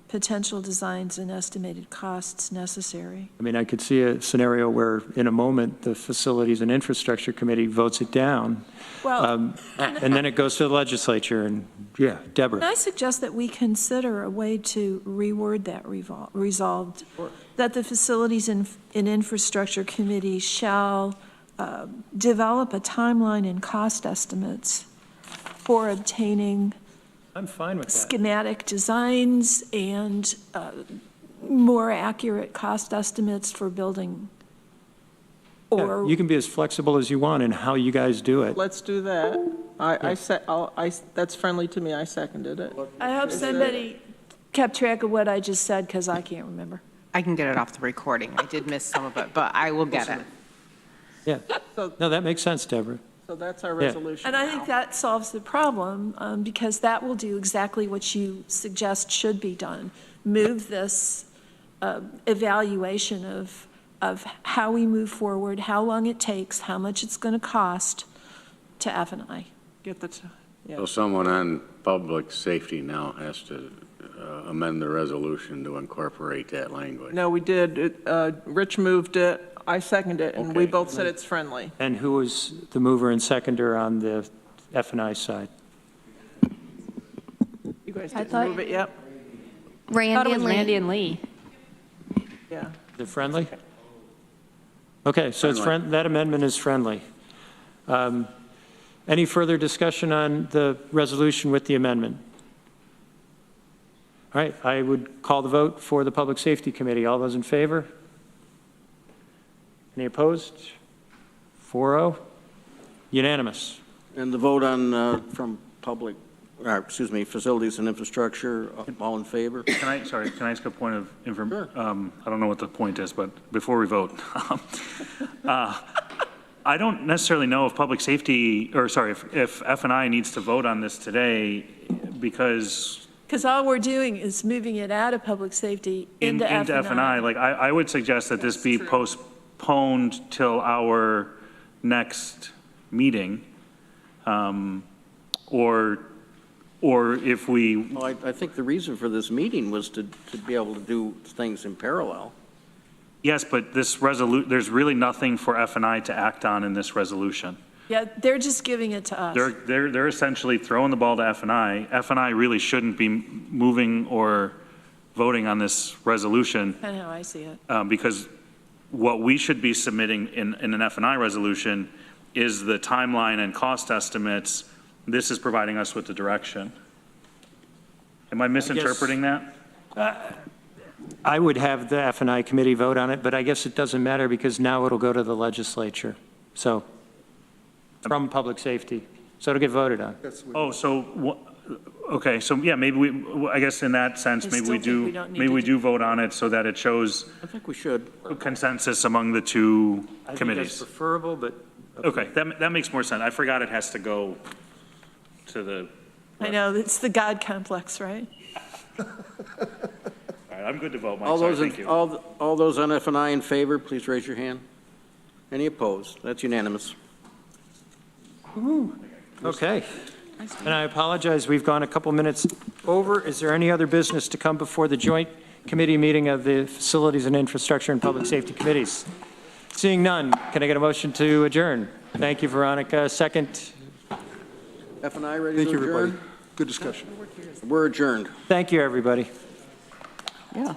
potential designs and estimated costs necessary. I mean, I could see a scenario where in a moment, the Facilities and Infrastructure Committee votes it down. Well, and then it goes to the legislature and, yeah, Deborah. I suggest that we consider a way to reword that resolved, that the Facilities and Infrastructure Committee shall develop a timeline and cost estimates for obtaining I'm fine with that. schematic designs and more accurate cost estimates for building. Or You can be as flexible as you want in how you guys do it. Let's do that. That's friendly to me. I seconded it. I hope somebody kept track of what I just said, because I can't remember. I can get it off the recording. I did miss some of it, but I will get it. Yeah. No, that makes sense, Deborah. So that's our resolution And I think that solves the problem, because that will do exactly what you suggest should be done. Move this evaluation of how we move forward, how long it takes, how much it's going to cost to F&I. Get the, So someone on public safety now has to amend the resolution to incorporate that language. No, we did. Rich moved it. I seconded it, and we Okay. both said it's friendly. And who was the mover and seconder on the F&I side? You guys I didn't thought- move it yet? I thought it was Randy and Lee. Yeah. Is it friendly? Okay, so it's that amendment is friendly. Any further discussion on the resolution with the amendment? All right, I would call the vote for the Public Safety Committee. All those in favor? Any opposed? 4-0. Unanimous. And the vote on, from Facilities and Infrastructure, all in favor? Can I ask a point of information? I don't know what the point is, but before we vote, I don't necessarily know if public safety, if F&I needs to vote on this today, because all we're doing is moving it out of public safety into F&I. Like, I would suggest that this be postponed till our next meeting, or if we. Well, I think the reason for this meeting was to be able to do things in parallel. Yes, but there's really nothing for F&I to act on in this resolution. Yeah, they're just giving it to us. They're essentially throwing the ball to F&I. F&I really shouldn't be moving or voting on this resolution. Kind of how I see it. Because what we should be submitting in an F&I resolution is the timeline and cost estimates. This is providing us with the direction. Am I misinterpreting that? I would have the F&I committee vote on it, but I guess it doesn't matter because now it'll go to the legislature. So, from public safety. So it'll get voted on. Oh, so, okay, so yeah, maybe I guess in that sense, maybe we do vote on it so that it shows. I think we should. Consensus among the two I think committees. that's preferable, but. Okay, that makes more sense. I forgot it has to go to the. I know, it's the God complex, right? All right, I'm good to vote, Mike. All Sorry, those, thank you. all those on F&I in favor, please raise your hand. Any opposed? That's unanimous. Okay. And I apologize, we've gone a couple minutes over. Is there any other business to come before the joint committee meeting of the Facilities and Infrastructure and Public Safety Committees? Seeing none, can I get a motion to adjourn? Thank you, Veronica. Second. F&I ready Thank to you, adjourn? everybody. Good discussion. We're adjourned. Thank you, everybody. Yeah.